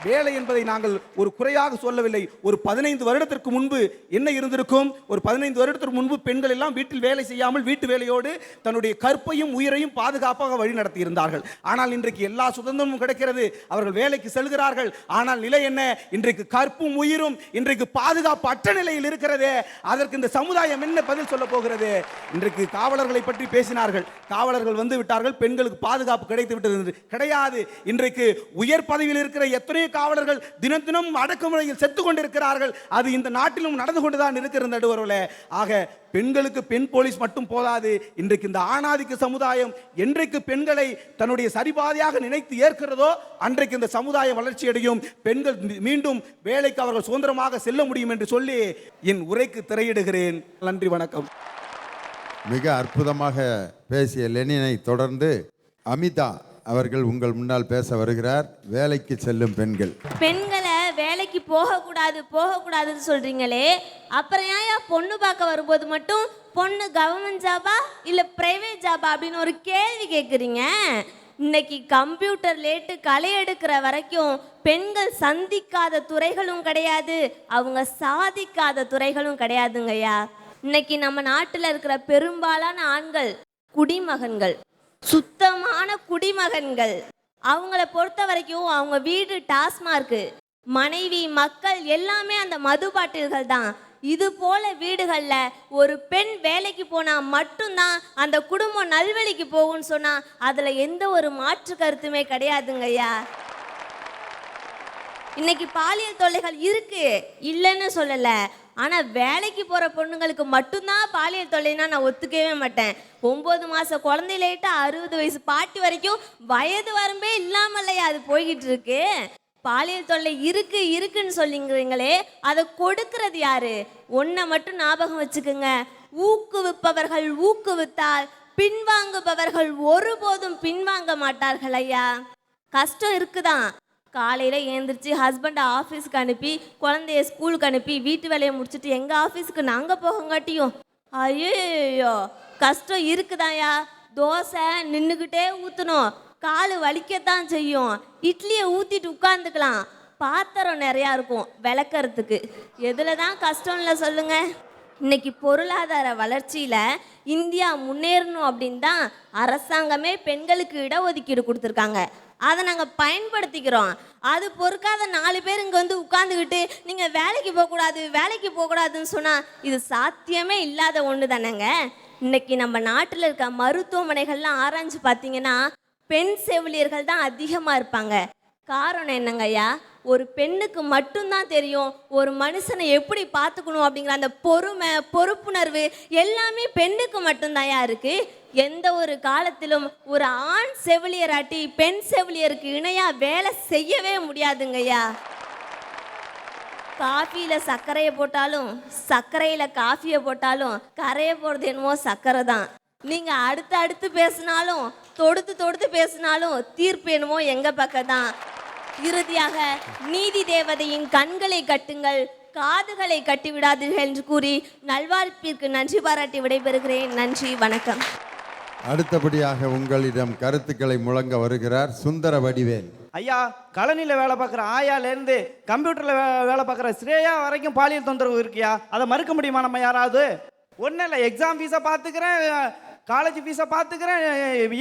வேலை என்பதை நாங்கள் ஒரு குறையாக சொல்லவில்லை. ஒரு 15 வருடத்திற்கு முன்பு என்ன இருந்திருக்கும்? ஒரு 15 வருடத்திற்கு முன்பு பெண்கள் எல்லாம் வீட்டில் வேலை செய்யாமல் வீட்டு வேலையோடு தன்னுடைய கற்பையும் உயிரையும் பாதுகாப்பாக வழி நடத்தி இருந்தார்கள். ஆனால் இன்றைக்கு எல்லா சுதந்திரமும் கிடைக்கிறது, அவர்கள் வேலைக்கு செல்கிறார்கள். ஆனால் நிலை என்ன? இன்றைக்கு கற்பும் உயிரும் இன்றைக்கு பாதுகாப்பு அற்ற நிலையில் இருக்கிறது. அதற்கு இந்த சமுதாயம் என்ன பதில் சொல்ல போகிறது? இன்றைக்கு காவலர்களை பற்றி பேசினார்கள். காவலர்கள் வந்து விட்டார்கள், பெண்களுக்கு பாதுகாப்பு கிடைத்து விட்டது. கிடையாது. இன்றைக்கு உயர் பதவியில் இருக்கிற எத்தனை காவலர்கள் தினம் தினம் அடக்குமுறையில் செத்து கொண்டிருக்கிறார்கள். அது இந்த நாட்டிலும் நடந்து கொண்டுதான் இருக்கிறது நடுவர்களே. ஆக பெண்களுக்கு பெண் போலீஸ் மட்டும் போதாது. இன்றைக்கு இந்த ஆணாதிக்க சமுதாயம் என்றைக்கு பெண்களை தன்னுடைய சரிபாதையாக நினைத்து ஏற்கிறதோ அன்றைக்கு இந்த சமுதாயம் வளர்ச்சி அடையும். பெண்கள் மீண்டும் வேலைக்கு அவர்கள் சுதந்திரமாக செல்ல முடியும் என்று சொல்லி என் உரைக்கு திரையிடுகிறேன். நன்றி, வணக்கம். மிக அற்புதமாக பேசிய லெனினை தொடர்ந்து அமிதா அவர்கள் உங்கள் முன்னால் பேச வருகிறார். வேலைக்கு செல்லும் பெண்கள். பெண்களை வேலைக்கு போகக்கூடாதுன்னு சொல்றீங்களே, அப்புறம் ஏன் பொண்ணு பார்க்க வரும்போது மட்டும் பொண்ணு கவர்மெண்ட் ஜாபா இல்லை பிரைவேட் ஜாபா அப்படின்னு ஒரு கேள்வி கேட்குறீங்க? இன்னைக்கு கம்ப்யூட்டர் லேட்டு களை எடுக்கிற வரைக்கும் பெண்கள் சந்திக்காத துறைகளும் கிடையாது, அவங்க சாதிக்காத துறைகளும் கிடையாதுங்கய்யா. இன்னைக்கு நம்ம நாட்டில் இருக்கிற பெரும்பாலான ஆண்கள் குடிமகன்கள், சுத்தமான குடிமகன்கள். அவங்கள பொறுத்த வரைக்கும் அவங்க வீடு டாஸ்மார்க்கு, மனைவி மக்கள் எல்லாமே அந்த மது பாட்டில்கள் தான். இது போல வீடுகளில் ஒரு பெண் வேலைக்கு போனால் மட்டும்தான் அந்த குடும்பம் நல்வழிக்கு போகும்னு சொன்னால் அதில் எந்த ஒரு மாற்று கருத்துமே கிடையாதுங்கய்யா. இன்னைக்கு பாலியல் தொல்லைகள் இருக்கு, இல்லைன்னு சொல்லலை. ஆனால் வேலைக்கு போகிற பொண்ணுங்களுக்கு மட்டும்தான் பாலியல் தொல்லைன்னா நான் ஒத்துக்கவே மாட்டேன். 9 மாத குழந்தையிலேட்டு 60 வயசு பாட்டி வரைக்கும் வயது வரம்பே இல்லாமல்லையா அது போய்கிட்டு இருக்கு. பாலியல் தொல்லை இருக்குன்னு சொல்லிங்கிறீங்களே, அதை கொடுக்கறது யாரு? ஒன்றை மட்டும் ஞாபகம் வச்சுக்கோங்க, ஊக்குவிப்பவர்கள் ஊக்குவித்தால் பின்வாங்குபவர்கள் ஒருபோதும் பின்வாங்க மாட்டார்கள் ஐயா. கஷ்டம் இருக்குதான். காலையில் ஏந்திரிச்சு ஹஸ்பண்டை ஆஃபீஸுக்கு அனுப்பி குழந்தைய ஸ்கூலுக்கு அனுப்பி வீட்டு வேலையை முடிச்சுட்டு எங்கள் ஆஃபீஸுக்கு நாங்கள் போகங்காட்டியும் ஐயோ கஷ்டம் இருக்குதாயா. தோசை நின்றுக்கிட்டே ஊற்றணும், கால் வலிக்கத்தான் செய்யும். இட்லியை ஊற்றிட்டு உட்காந்துக்கலாம், பாத்திரம் நிறையா இருக்கும் விளக்கறதுக்கு. எதில் தான் கஷ்டம் இல்லை சொல்லுங்கள்? இன்னைக்கு பொருளாதார வளர்ச்சியில் இந்தியா முன்னேறணும் அப்படின்னு தான் அரசாங்கமே பெண்களுக்கு இடஒதுக்கீடு கொடுத்துருக்காங்க. அதை நாங்கள் பயன்படுத்திக்கிறோம். அது பொறுக்காத 4 பேர் இங்கே வந்து உட்காந்துக்கிட்டு நீங்கள் வேலைக்கு போகக்கூடாதுன்னு சொன்னால் இது சாத்தியமே இல்லாத ஒன்று தானேங்க. இன்னைக்கு நம்ம நாட்டில் இருக்க மருத்துவமனைகள்லாம் ஆராய்ஞ்சு பார்த்தீங்கன்னா பெண் செவிலியர்கள் தான் அதிகமாக இருப்பாங்க. காரணம் என்னங்கய்யா? ஒரு பெண்ணுக்கு மட்டும்தான் தெரியும் ஒரு மனுஷனை எப்படி பார்த்துக்கணும் அப்படிங்கிற அந்த பொறுமை, பொறுப்புணர்வு எல்லாமே பெண்ணுக்கு மட்டும்தாயா இருக்கு. எந்த ஒரு காலத்திலும் ஒரு ஆண் செவிலியராட்டி பெண் செவிலியருக்கு இணையா வேலை செய்யவே முடியாதுங்கய்யா. காஃபியில் சர்க்கரையை போட்டாலும் சர்க்கரையில் காஃபியை போட்டாலும் கரையை போகிறது என்னமோ சர்க்கரை தான். நீங்கள் அடுத்து பேசினாலும் தொடுத்து பேசினாலும் தீர்ப்பு என்னமோ எங்கள் பக்கம் தான். இறுதியாக நீதி தேவதையின் கண்களை கட்டுங்கள், காதுகளை கட்டிவிடாதீர்கள் என்று கூறி நல்வாழ்ப்பிற்கு நன்றி பாராட்டி விடைபெறுகிறேன். நன்றி, வணக்கம். அடுத்தபடியாக உங்களிடம் கருத்துக்களை முழங்க வருகிறார் சுந்தர வடிவேல். ஐயா, கழனியில் வேலை பார்க்குற ஆயாலேருந்து கம்ப்யூட்டரில் வேலை பார்க்குற ஸ்ரேயா வரைக்கும் பாலியல் தொந்தரவு இருக்கியா? அதை மறுக்க முடியுமா நம்ம யாராவது? ஒன்றும் இல்லை, எக்ஸாம் ஃபீஸை பார்த்துக்கிறேன், காலேஜ் ஃபீஸை பார்த்துக்கிறேன்,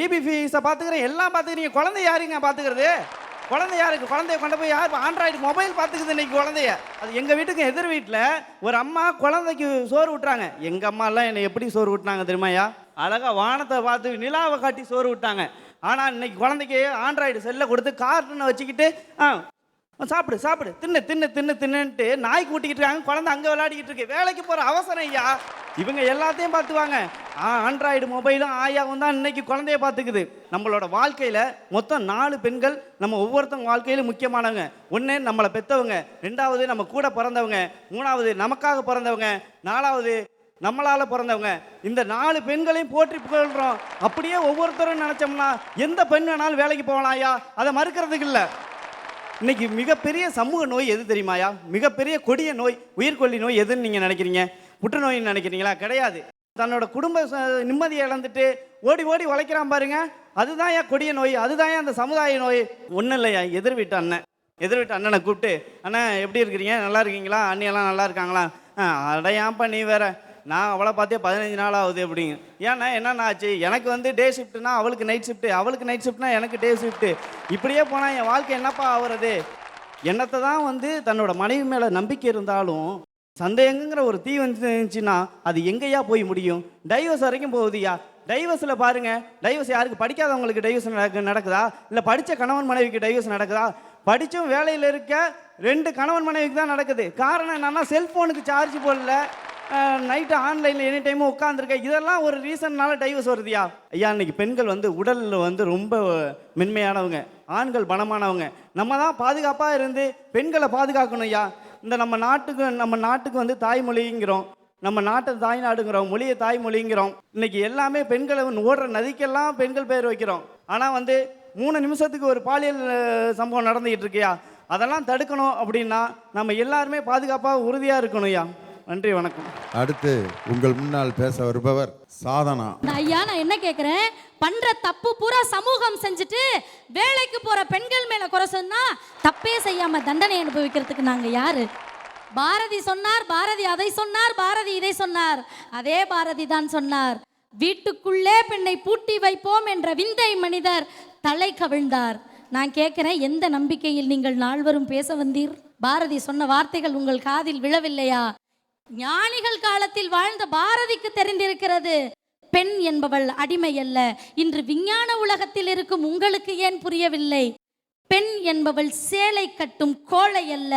இபி ஃபீஸை பார்த்துக்கிறேன், எல்லாம் பார்த்துக்கிறீங்க. குழந்தை யாருங்க பார்த்துக்கிறது? குழந்தை யாருக்கு? குழந்தைய கொண்டு போய் யார் ஆண்ட்ராய்டு மொபைல் பார்த்துக்குது இன்னைக்கு குழந்தைய. அது எங்கள் வீட்டுக்கு எதிர் வீட்டில் ஒரு அம்மா குழந்தைக்கு சோறு விட்டுறாங்க. எங்கள் அம்மாலாம் என்னை எப்படி சோறு விட்டுனாங்க தெரியுமாயா? அழகாக வானத்தை பார்த்து நிலாவை காட்டி சோறு விட்டாங்க. ஆனால் இன்னைக்கு குழந்தைக்கு ஆண்ட்ராய்டு செல்லை கொடுத்து கார்ட்டூனை வச்சுக்கிட்டு சாப்பிடு தின்னுட்டு நாய் கூட்டிக்கிட்டு இருக்காங்க. குழந்தை அங்கே விளையாடிக்கிட்டு இருக்கு. வேலைக்கு போகிற அவசரம் ஐயா. இவங்க எல்லாத்தையும் பார்த்துவாங்க. ஆண்ட்ராய்டு மொபைலும் ஆயாவும் தான் இன்னைக்கு குழந்தைய பார்த்துக்குது. நம்மளோட வாழ்க்கையில் மொத்தம் 4 பெண்கள் நம்ம ஒவ்வொருத்தவங்க வாழ்க்கையிலும் முக்கியமானவங்க. ஒன்று நம்மளை பெற்றவங்க, 2வது நம்ம கூட பிறந்தவங்க, 3வது நமக்காக பிறந்தவங்க, 4வது நம்மளால பிறந்தவங்க இந்த 4 பெண்களையும் போற்றி புகழ்றோம். அப்படியே ஒவ்வொருத்தரும் நினைச்சோம்னா எந்த பெண் வேணாலும் வேலைக்கு போகலாம் ஐயா, அதை மறுக்கிறதுக்கு இல்லை. இன்னைக்கு மிகப்பெரிய சமூக நோய் எது தெரியுமாயா? மிகப்பெரிய கொடிய நோய், உயிர்கொல்லி நோய் எதுன்னு நீங்கள் நினைக்கிறீங்க? புற்றுநோயின்னு நினைக்கிறீங்களா? கிடையாது. தன்னோட குடும்ப நிம்மதியை இழந்துட்டு ஓடி ஓடி உழைக்கிறான் பாருங்க, அதுதான் ஏன் கொடிய நோய், அதுதான் ஏன் அந்த சமுதாய நோய். ஒன்றும் இல்லையா, எதிர் வீட்டு அண்ணனை கூப்பிட்டு, அண்ணா எப்படி இருக்கிறீங்க, நல்லா இருக்கீங்களா, அண்ணியெல்லாம் நல்லா இருக்காங்களா? அடையாப்பா நீ வேற, நான் அவளை பார்த்தே 15 நாள் ஆகுது அப்படிங்க. ஏன்னா என்னென்ன ஆச்சு, எனக்கு வந்து டே ஷிஃப்ட்னா அவளுக்கு நைட் ஷிஃப்ட்டு, அவளுக்கு நைட் ஷிஃப்ட்னா எனக்கு டே ஷிஃப்ட்டு, இப்படியே போனால் என் வாழ்க்கை என்னப்பா ஆகுறது? என்னத்தை தான் வந்து தன்னோட மனைவி மேலே நம்பிக்கை இருந்தாலும் சந்தேகங்கிற ஒரு தீ வந்துச்சுன்னா அது எங்கேயா போய் முடியும்? டைவர்ஸ் வரைக்கும் போகுதுயா. டைவர்ஸில் பாருங்க, டைவர்ஸ் யாருக்கு? படிக்காதவங்களுக்கு டைவர்ஸ் நடக்குதா? இல்லை படித்த கணவன் மனைவிக்கு டைவர்ஸ் நடக்குதா? படித்தும் வேலையில் இருக்க 2 கணவன் மனைவிக்கு தான் நடக்குது. காரணம் என்னன்னா, செல்ஃபோனுக்கு சார்ஜ் போடல, நைட்டு ஆன்லைனில் எனி டைமும் உட்காந்துருக்க, இதெல்லாம் ஒரு ரீசன்னால டைவர்ஸ் வருதுயா. ஐயா, இன்னைக்கு பெண்கள் வந்து உடலில் வந்து ரொம்ப மென்மையானவங்க, ஆண்கள் பலமானவங்க. நம்ம தான் பாதுகாப்பாக இருந்து பெண்களை பாதுகாக்கணும் ஐயா. இந்த நம்ம நாட்டுக்கு வந்து தாய்மொழிங்கிறோம், நம்ம நாட்டை தாய்நாடுங்கிறோம், மொழியை தாய்மொழிங்கிறோம். இன்னைக்கு எல்லாமே பெண்களை ஓடுற நதிக்கெல்லாம் பெண்கள் பேர் வைக்கிறோம். ஆனால் வந்து 3 நிமிஷத்துக்கு ஒரு பாலியல் சம்பவம் நடந்துகிட்டு இருக்கியா. அதெல்லாம் தடுக்கணும் அப்படின்னா நம்ம எல்லாருமே பாதுகாப்பாக உறுதியாக இருக்கணும் ஐயா. நன்றி, வணக்கம். அடுத்து உங்கள் முன்னால் பேச வருபவர் சாதனா. ஐயா, நான் என்ன கேட்குறேன், பண்ற தப்பு பூரா சமூகம் செஞ்சுட்டு வேலைக்கு போற பெண்கள் மேல குறை சொன்னா தப்பே செய்யாம தண்டனை அனுபவிக்கிறதுக்கு நாங்க யாரு? பாரதி சொன்னார், பாரதி அதை சொன்னார், பாரதி இதை சொன்னார். அதே பாரதி தான் சொன்னார், வீட்டுக்குள்ளே பெண்ணை பூட்டி வைப்போம் என்ற விந்தை மனிதர் தலை கவிழ்ந்தார். நான் கேட்கிறேன், எந்த நம்பிக்கையில் நீங்கள் நால்வரும் பேச வந்தீர்? பாரதி சொன்ன வார்த்தைகள் உங்கள் காதில் விழவில்லையா? ஞானிகள் காலத்தில் வாழ்ந்த பாரதிக்கு தெரிந்திருக்கிறது, பெண் என்பவள் அடிமை அல்ல. இன்று விஞ்ஞான உலகத்தில் இருக்கும் உங்களுக்கு ஏன் புரியவில்லை? பெண் என்பவள் சேலை கட்டும் கோழை அல்ல,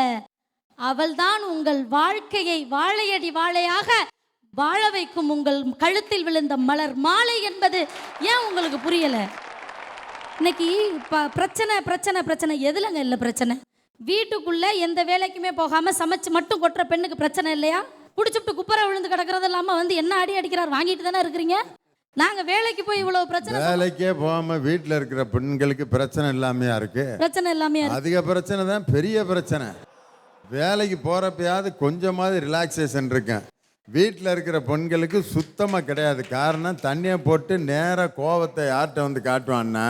அவள்தான் உங்கள் வாழ்க்கையை வாழையடி வாழையாக வாழ வைக்கும் உங்கள் கழுத்தில் விழுந்த மலர் மாலை என்பது ஏன் உங்களுக்கு புரியல? இன்னைக்கு பிரச்சனை பிரச்சனை பிரச்சனை எதுலங்க இல்லை பிரச்சனை? வீட்டுக்குள்ள எந்த வேலைக்குமே போகாம சமைச்சு மட்டும் கொட்டுற பெண்ணுக்கு பிரச்சனை இல்லையா? குடிச்சுட்டு குப்பரை விழுந்து கிடக்கிறது இல்லாம வந்து என்ன அடிக்கிறார், வாங்கிட்டு தானே இருக்கிறீங்க. நாங்க வேலைக்கு போய் இவ்வளவு பிரச்சனை, வேலைக்கே போகாம வீட்டில் இருக்கிற பெண்களுக்கு பிரச்சனை இல்லாமையா இருக்கு? பிரச்சனை இல்லாமையா? அதிக பிரச்சனை தான், பெரிய பிரச்சனை. வேலைக்கு போறப்பயாவது கொஞ்சமாவது ரிலாக்ஸேஷன் இருக்கேன். வீட்டில் இருக்கிற பெண்களுக்கு சுத்தமாக கிடையாது. காரணம், தண்ணியை போட்டு நேராக கோவத்தை யார்கிட்ட வந்து காட்டுவான்னா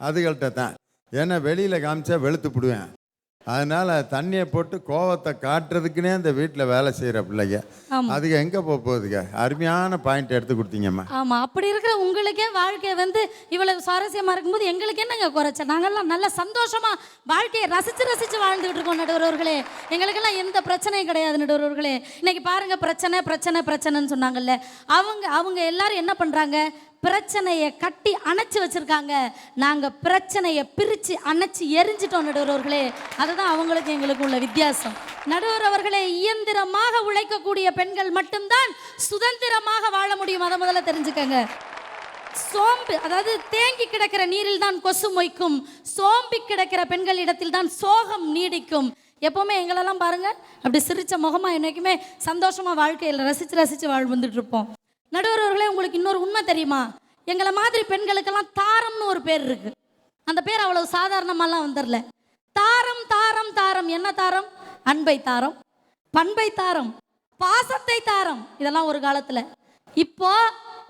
அதுகள்கிட்ட தான். ஏன்னா வெளியில் காமிச்சா வெளுத்து விடுவேன். அதனால தண்ணியை போட்டு கோவத்தை காட்டுறதுக்குன்னே இந்த வீட்டில் வேலை செய்கிற பிள்ளைங்க அதுக்கு எங்கே போகுதுங்க? அருமையான பாயிண்ட் எடுத்து கொடுத்தீங்கம்மா. ஆமாம், அப்படி இருக்கிற உங்களுக்கே வாழ்க்கை வந்து இவ்வளவு சுவாரஸ்யமாக இருக்கும்போது எங்களுக்கு என்னங்க குறைச்ச? நாங்கள்லாம் நல்ல சந்தோஷமாக வாழ்க்கையை ரசித்து ரசித்து வாழ்ந்துகிட்டு இருக்கோம் நடுவர்களே. எங்களுக்கெல்லாம் எந்த பிரச்சனையும் கிடையாது நடுவர்களே. இன்னைக்கு பாருங்கள், பிரச்சனை பிரச்சனை பிரச்சனைன்னு சொன்னாங்கல்ல, அவங்க எல்லாரும் என்ன பண்ணுறாங்க? பிரச்சனையை கட்டி அணைச்சி வச்சிருக்காங்க. நாங்கள் பிரச்சனையை பிரித்து அணைச்சி எரிஞ்சிட்டோம் நடுவர்களே. அதுதான் அவங்களுக்கு எங்களுக்கு உள்ள வித்தியாசம். நடுவர் அவர்களே, இயந்திரமாக உழைக்கக்கூடிய பெண்கள் மட்டும்தான் சுதந்திரமாக வாழ முடியும். அதை முதல்ல தெரிஞ்சுக்கங்க. சோம்பு, அதாவது தேங்கி கிடக்கிற நீரில் தான் கொசு மொய்க்கும், சோம்பி கிடக்கிற பெண்களிடத்தில் தான் சோகம் நீடிக்கும். எப்போவுமே எங்களெல்லாம் பாருங்க, அப்படி சிரிச்ச முகமா என்னைக்குமே சந்தோஷமா வாழ்க்கையில் ரசித்து ரசித்து வந்துட்டு இருப்போம். நடுவர்களே, உங்களுக்கு இன்னொரு உண்மை தெரியுமா? எங்களை மாதிரி பெண்களுக்கெல்லாம் தாரம்னு ஒரு பேர் இருக்கு. அந்த பேர் அவ்வளவு சாதாரணமாலாம் வந்துடல. தாரம் தாரம் தாரம். என்ன தாரம்? அன்பை தாரம், பண்பை தாரம், பாசத்தை தாரம். இதெல்லாம் ஒரு காலத்துல. இப்போ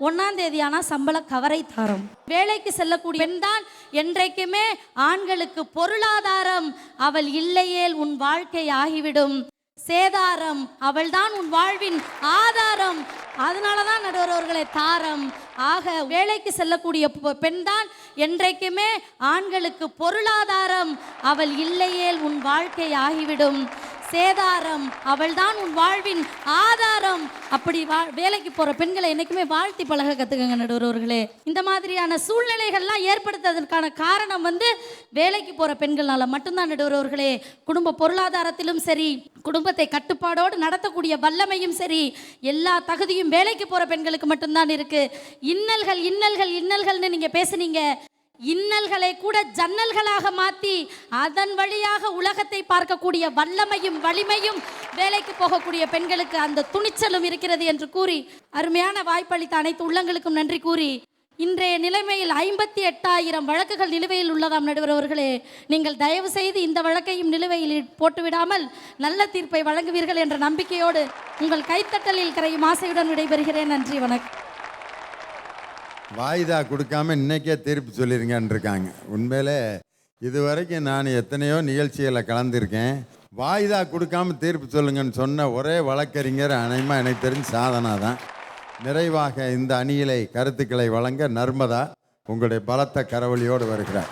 1ஆம் தேதி ஆனா சம்பள கவரை தாரம். வேலைக்கு செல்லக்கூடிய பெண் தான் என்றைக்குமே ஆண்களுக்கு பொருளாதாரம். அவள் இல்லையேல் உன் வாழ்க்கை ஆகிவிடும் சேதாரம். அவள்தான் உன் வாழ்வின் ஆதாரம். அதனாலதான் நடுவர்களே தாரம். ஆக வேலைக்கு செல்லக்கூடிய பெண் தான் என்றைக்குமே ஆண்களுக்கு பொருளாதாரம். அவள் இல்லையேல் உன் வாழ்க்கை ஆகிவிடும் சேதாரம். அவள்தான் உன் வாழ்வின் ஆதாரம். அப்படி வேலைக்கு போற பெண்களை என்னைக்குமே வாழ்த்தி பழக கத்துக்கங்க நடுவர்களே. இந்த மாதிரியான சூழ்நிலைகள்லாம் ஏற்படுத்துவதற்கான காரணம் வந்து வேலைக்கு போற பெண்கள்னால மட்டும்தான் நடுவர்களே. குடும்ப பொருளாதாரத்திலும் சரி, குடும்பத்தை கட்டுப்பாடோடு நடத்தக்கூடிய வல்லமையும் சரி, எல்லா தகுதியும் வேலைக்கு போற பெண்களுக்கு மட்டும்தான் இருக்கு. இன்னல்கள் இன்னல்கள் இன்னல்கள்னு நீங்க பேசுனீங்க. இன்னல்களை கூட ஜன்னல்களாக மாற்றி அதன் வழியாக உலகத்தை பார்க்கக்கூடிய வல்லமையும் வலிமையும் வேலைக்கு போகக்கூடிய பெண்களுக்கு அந்த துணிச்சலும் இருக்கிறது என்று கூறி அருமையான வாய்ப்பளித்த அனைத்து உள்ளங்களுக்கும் நன்றி கூறி இன்றைய நிலைமையில் 58,000 வழக்குகள் நிலுவையில் உள்ளதாம் நடுவர் அவர்களே. நீங்கள் தயவு செய்து இந்த வழக்கையும் நிலுவையில் போட்டுவிடாமல் நல்ல தீர்ப்பை வழங்குவீர்கள் என்ற நம்பிக்கையோடு உங்கள் கைத்தட்டலில் கரையும் ஆசையுடன் விடைபெறுகிறேன். நன்றி, வணக்கம். வாய்தா கொடுக்காம இன்னைக்கே தீர்ப்பு சொல்லிருங்கன்னு இருக்காங்க. உண்மையிலே இதுவரைக்கும் நான் எத்தனையோ நிகழ்ச்சிகளை கலந்துருக்கேன். வாய்தா கொடுக்காம தீர்ப்பு சொல்லுங்கன்னு சொன்ன ஒரே வழக்கறிஞர் அனைமா எனக்கு தெரிஞ்சு சாதனா தான். நிறைவாக இந்த அணியிலை கருத்துக்களை வழங்க நர்மதா உங்களுடைய பலத்த கரவொலியோடு வருகிறார்.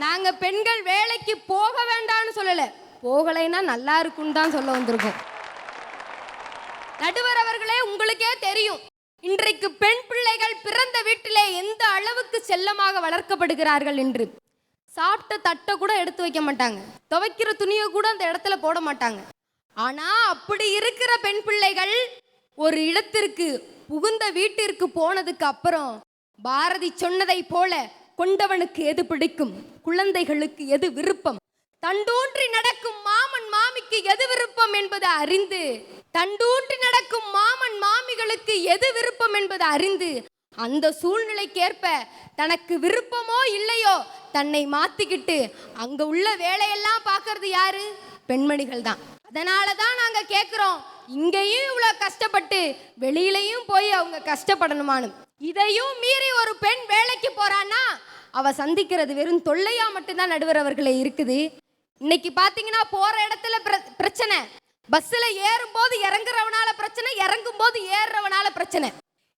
நாங்க பெண்கள் வேலைக்கு போக வேண்டாம்னு சொல்லல, போகலைன்னா நல்லா இருக்குன்னு தான் சொல்ல வந்திருக்கோம். நடுவர் அவர்களே, உங்களுக்கே தெரியும் இன்றைக்கு பெண் பிள்ளைகள் பிறந்த வீட்டிலே எந்த அளவுக்கு செல்லமாக வளர்க்கப்படுகிறார்கள் என்று. சாப்பிட்ட தட்டை கூட எடுத்து வைக்க மாட்டாங்க, துவைக்கிற துணியை கூட அந்த இடத்துல போட மாட்டாங்க. ஆனா அப்படி இருக்கிற பெண் பிள்ளைகள் ஒரு இடத்திற்கு புகுந்த வீட்டிற்கு போனதுக்கு அப்புறம் பாரதி சொன்னதை போல கொண்டவனுக்கு எது பிடிக்கும், குழந்தைகளுக்கு எது விருப்பம், தண்டூன்றி நடக்கும் மாமன் மாமிக்கு எது விருப்பம் என்பதை அறிந்து, தண்டூன்றி நடக்கும் மாமன் மாமிகளுக்கு எது விருப்பம் என்பதை அறிந்து அந்த சூழ்நிலைக்கேற்ப தனக்கு விருப்பமோ இல்லையோ தன்னை மாத்திக்கிட்டு அங்க உள்ள வேலையெல்லாம் பார்க்கறது யாரு? பெண்மணிகள் தான். அதனாலதான் நாங்க கேட்கிறோம், இங்கேயும் இவ்வளவு கஷ்டப்பட்டு வெளியிலையும் போய் அவங்க கஷ்டப்படணுமானு. இதையும் மீறி ஒரு பெண் வேலைக்கு போறான்னா அவ சந்திக்கிறது வெறும் தொல்லையா மட்டும்தான் நடுவர் அவர்களே இருக்குது. இன்னைக்கு பாத்தீங்கன்னா போற இடத்துல பிரச்சனை, பஸ்ல ஏறும் போது இறங்குறவனால பிரச்சனை, இறங்கும் போது ஏறுறவனால பிரச்சனை.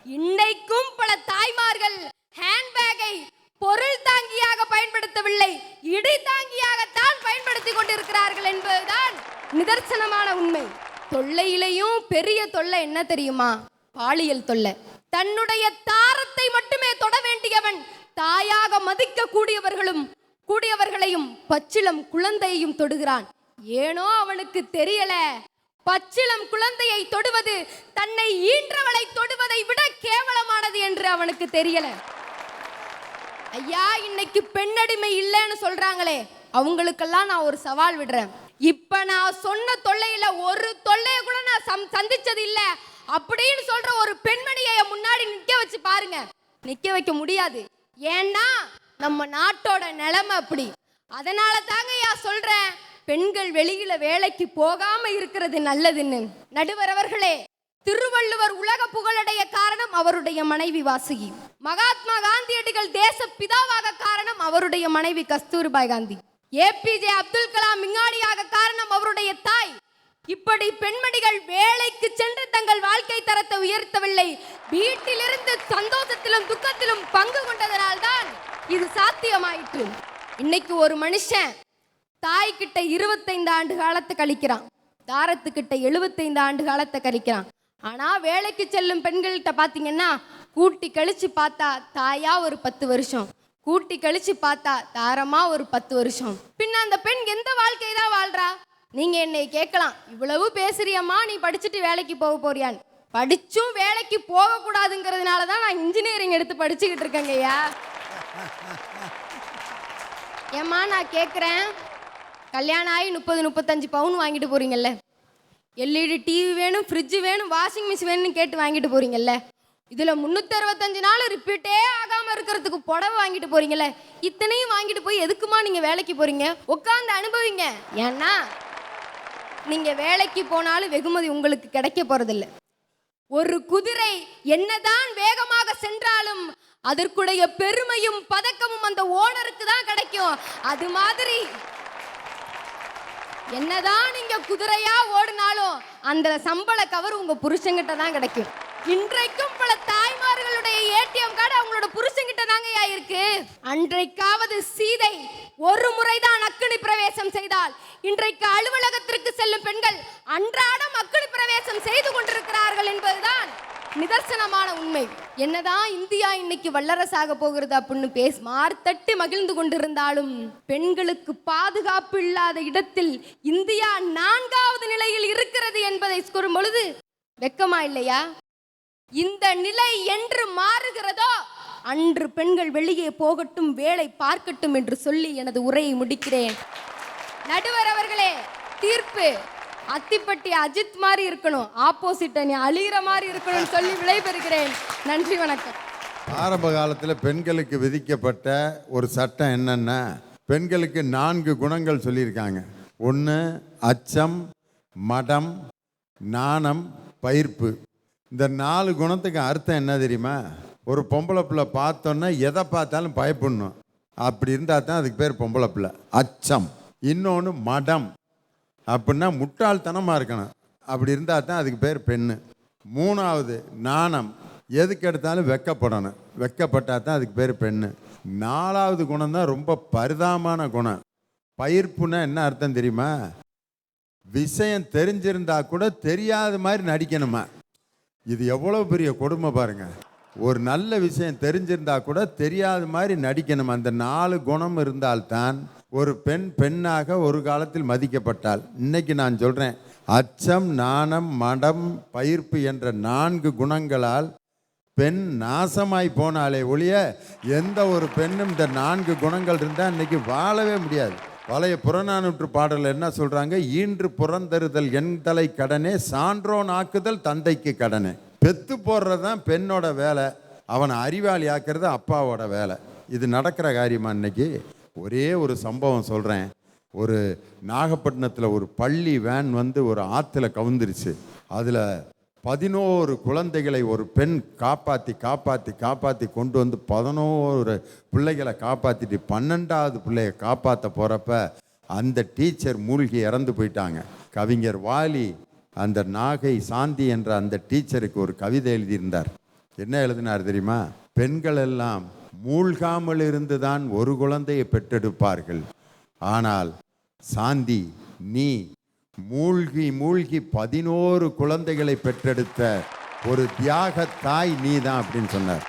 இன்னைக்கும் பல தாய்மார்கள் ஹேண்ட்பேக்கை பொருள் தாங்கியாக பயன்படுத்தவில்லை, இடை தாங்கியாகத்தான் பயன்படுத்தி கொண்டிருக்கிறார்கள் என்பதுதான் நிதர்சனமான உண்மை. தொல்லையிலையும் பெரிய தொல்லை என்ன தெரியுமா? பாலியல் தொல்லை. தன்னுடைய தாரத்தை மட்டுமே தொட வேண்டியவன் தாயாக மதிக்க கூடியவர்களையும் பச்சிளம் குழந்தையையும் தொடுகிறான். ஏனோ அவனுக்கு தெரியல, பச்சிளம் குழந்தையை தொடுவது தன்னை ஈன்றவளை தொடுவதை விட கேவலமானது என்று அவனுக்கு தெரியல. ஐயா, இன்னைக்கு பெண்ணடிமை இல்லைன்னு சொல்றாங்களே, அவங்களுக்கெல்லாம் நான் ஒரு சவால் விடுறேன். இப்ப நான் சொன்ன தொல்லையில ஒரு தொல்லைய கூட நான் சந்திச்சது இல்ல அப்படின்னு சொல்ற ஒரு பெண்மணியை முன்னாடி நிக்க வச்சு பாருங்க. நிக்க வைக்க முடியாது. ஏன்னா நம்ம நாட்டோட நிலைமை அப்படி. அதனால தாங்க சொல்றேன், பெண்கள் வெளியில வேலைக்கு போகாம இருக்கிறது நல்லதுன்னு. நடுவர் அவர்களே, திருவள்ளுவர் உலக புகழடைய காரணம் அவருடைய மனைவி வாசுகி. மகாத்மா காந்தியடிகள் தேச பிதாவாக காரணம் அவருடைய மனைவி கஸ்தூர்பாய் காந்தி. ஏபிஜே அப்துல் கலாம் விஞ்ஞானியாக காரணம் அவருடைய தாய். இப்படி பெண்மணிகள் வேலைக்கு சென்று தங்கள் வாழ்க்கை தரத்தை உயர்த்தவில்லை, வீட்டிலிருந்து சந்தோஷத்திலும் துக்கத்திலும் பங்கு கொண்டதனால்தான் இது சாத்தியமாயிற்று. இன்னைக்கு ஒரு மனுஷன் தாய் கிட்ட 25 ஆண்டு காலத்தை கழிக்கிறான், தாரத்துக்கிட்ட 75 ஆண்டு காலத்தை கழிக்கிறான். ஆனா வேலைக்கு செல்லும் பெண்கள்கிட்ட பாத்தீங்கன்னா கூட்டி கழிச்சு பார்த்தா தாயா ஒரு 10 வருஷம், கூட்டி கழிச்சு பார்த்தா தாரமா ஒரு 10 வருஷம். பின்ன அந்த பெண் எந்த வாழ்க்கை தான் வாழ்றா? நீங்க என்னை கேட்கலாம், இவ்வளவு பேசுறியம்மா, நீ படிச்சுட்டு வேலைக்கு போக போறியான்னு. படிச்சும் வேலைக்கு போக கூடாதுங்கிறதுனால தான் நான் இன்ஜினியரிங் எடுத்து படிச்சுக்கிட்டு இருக்கேங்க ஐயா. ஏம்மா நான் கேட்குறேன், கல்யாணம் ஆகி 30-35 பவுன் வாங்கிட்டு போறீங்கல்ல, எல்இடி டிவி வேணும், ஃப்ரிட்ஜு வேணும், வாஷிங் மிஷின் வேணும்னு கேட்டு வாங்கிட்டு போறீங்கல்ல, இதில் 365 நாள் ரிப்பீட்டே ஆகாமல் இருக்கிறதுக்கு புடவை வாங்கிட்டு போறீங்கல்ல, இத்தனையும் வாங்கிட்டு போய் எதுக்குமா நீங்கள் வேலைக்கு போறீங்க? உட்காந்து அனுபவிங்க. ஏன்னா நீங்கள் வேலைக்கு போனாலும் வெகுமதி உங்களுக்கு கிடைக்க போறதில்லை. ஒரு குதிரை என்னதான் வேகமாக சென்றாலும் அதற்குடைய பெருமையும் பதக்கமும் அந்த ஓனருக்கு தான் கிடைக்கும். அது மாதிரி என்னதான் நீங்க குதிரையா ஓடினாலும் அந்த சம்பள கவர் உங்க புருஷங்கிட்ட தான் கிடைக்கும். இன்றைக்கும் பல தாய்மார்களுடைய ஏடிஎம் கார்டு அவங்களோட புருஷங்கிட்ட தாங்க இருக்கு. அன்றைக்காவது சீதை ஒரு முறைதான் அக்கினி பிரவேசம் செய்தால், இன்றைக்கு அலுவலகத்திற்கு செல்லும் பெண்கள் அன்றாடம் அக்கினி பிரவேசம் செய்து கொண்டிருக்கிறார்கள் என்பதுதான் நிதர்சனமான உண்மை. என்னதான் இந்தியா இன்னைக்கு வல்லரசாக போகிறது அப்படின்னு மார்த்தட்டி மகிழ்ந்து கொண்டிருந்தாலும் பெண்களுக்கு பாதுகாப்பு இல்லாத இடத்தில் இந்தியா 4வது நிலையில் இருக்கிறது என்பதை கூறும் பொழுது வெக்கமா இல்லையா? இந்த நிலை என்று மாறுகிறதோ அன்று பெண்கள் வெளியே போகட்டும், வேலை பார்க்கட்டும் என்று சொல்லி எனது உரையை முடிக்கிறேன். நடுவர் அவர்களே, தீர்ப்பு அத்திப்பட்டி அஜித் மாதிரி இருக்கணும், ஆப்போசிட் அணி அழிகிற மாதிரி இருக்கணும்னு சொல்லி விடைபெறுகிறேன். நன்றி, வணக்கம். ஆரம்ப காலத்தில் பெண்களுக்கு விதிக்கப்பட்ட ஒரு சட்டம் என்னன்னா, பெண்களுக்கு 4 குணங்கள் சொல்லியிருக்காங்க. ஒன்று அச்சம், மடம், நாணம், பயிர்ப்பு. இந்த 4 குணத்துக்கு அர்த்தம் என்ன தெரியுமா? ஒரு பொம்பளை பிள்ளை பார்த்தோன்னா எதை பார்த்தாலும் பயப்படணும். அப்படி இருந்தால் தான் அதுக்கு பேர் பொம்பளை பிள்ளை. அச்சம். இன்னொன்று மடம், அப்படின்னா முட்டாள்தனமாக இருக்கணும். அப்படி இருந்தால் தான் அதுக்கு பேர் பெண்ணு. 3வது நாணம், எதுக்கு எடுத்தாலும் வெக்கப்படணும். வெக்கப்பட்டால் தான் அதுக்கு பேர் பெண்ணு. 4வது குணம் தான் ரொம்ப பரிதாபமான குணம். பயிர்ப்புன்னா என்ன அர்த்தம் தெரியுமா? விஷயம் தெரிஞ்சிருந்தா கூட தெரியாத மாதிரி நடிக்கணுமா. இது எவ்வளோ பெரிய கொடுமை பாருங்க. ஒரு நல்ல விஷயம் தெரிஞ்சிருந்தா கூட தெரியாத மாதிரி நடிக்கணும். அந்த 4 குணம் இருந்தால்தான் ஒரு பெண் பெண்ணாக ஒரு காலத்தில் மதிக்கப்பட்டாள். இன்னைக்கு நான் சொல்கிறேன், அச்சம், நாணம், மடம், பயிர்ப்பு என்ற 4 குணங்களால் பெண் நாசமாய் போனாலே ஒழிய எந்த ஒரு பெண்ணும் இந்த 4 குணங்கள் இருந்தால் இன்னைக்கு வாழவே முடியாது. பழைய புறநானூற்று பாடல் என்ன சொல்கிறாங்க? ஈன்று புறந்தருதல் என் தலை கடனே, சான்றோன் ஆக்குதல் தந்தைக்கு கடனே. பெத்து போடுறது தான் பெண்ணோட வேலை, அவனை அறிவாளி ஆக்கிறது அப்பாவோட வேலை. இது நடக்கிற காரியமா இன்னைக்கு? ஒரே ஒரு சம்பவம் சொல்கிறேன். ஒரு நாகப்பட்டினத்தில் ஒரு பள்ளி வேன் வந்து ஒரு ஆற்றுல கவுந்துருச்சு. அதில் 11 குழந்தைகளை ஒரு பெண் காப்பாற்றி கொண்டு வந்து 11 பிள்ளைகளை காப்பாற்றிட்டு 12வது பிள்ளையை காப்பாற்ற போகிறப்ப அந்த டீச்சர் மூழ்கி இறந்து போயிட்டாங்க. கவிஞர் வாலி அந்த நாகை சாந்தி என்ற அந்த டீச்சருக்கு ஒரு கவிதை எழுதியிருந்தார். என்ன எழுதினார் தெரியுமா? பெண்கள் எல்லாம் மூழ்காமல் இருந்துதான் ஒரு குழந்தையை பெற்றெடுப்பார்கள், ஆனால் சாந்தி நீ மூழ்கி 11 குழந்தைகளை பெற்றெடுத்த ஒரு தியாக தாய் நீ தான் அப்படின்னு சொன்னார்.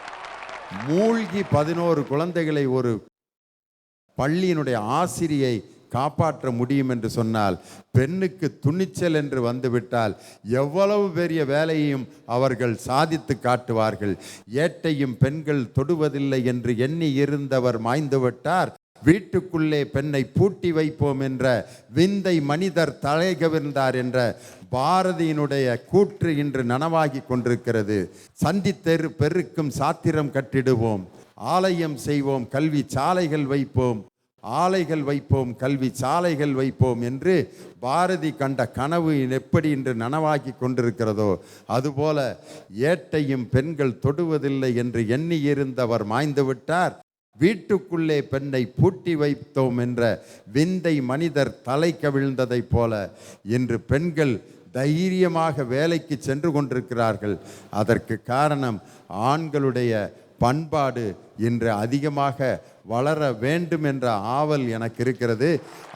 மூழ்கி 11 குழந்தைகளை ஒரு பள்ளியினுடைய ஆசிரியை காப்பாற்ற முடியும் என்று சொன்னால், பெண்ணுக்கு துணிச்சல் என்று வந்துவிட்டால் எவ்வளவு பெரிய வேலையையும் அவர்கள் சாதித்து காட்டுவார்கள். ஏட்டையும் பெண்கள் தொடுவதில்லை என்று எண்ணி இருந்தவர் மாய்ந்துவிட்டார், வீட்டுக்குள்ளே பெண்ணை பூட்டி வைப்போம் என்ற விந்தை மனிதர் தலைகவிழ்ந்தார் என்ற பாரதியினுடைய கூற்று இன்று நனவாகி கொண்டிருக்கிறது. சந்தித்தெரு பெருக்கும் சாத்திரம் கட்டிடுவோம், ஆலயம் செய்வோம், கல்வி சாலைகள் வைப்போம், ஆலைகள் வைப்போம், கல்வி சாலைகள் வைப்போம் என்று பாரதி கண்ட கனவு எப்படி இன்று நனவாக்கி கொண்டிருக்கிறதோ அதுபோல ஏட்டையும் பெண்கள் தொடுவதில்லை என்று எண்ணியிருந்தவர் மாய்ந்துவிட்டார், வீட்டுக்குள்ளே பெண்ணை பூட்டி வைத்தோம் என்ற விந்தை மனிதர் தலை கவிழ்ந்ததைப் போல இன்று பெண்கள் தைரியமாக வேலைக்கு சென்று கொண்டிருக்கிறார்கள். அதற்கு காரணம் ஆண்களுடைய பண்பாடு இன்று அதிகமாக வளர வேண்டும் என்ற ஆவல் எனக்கு இருக்கிறது.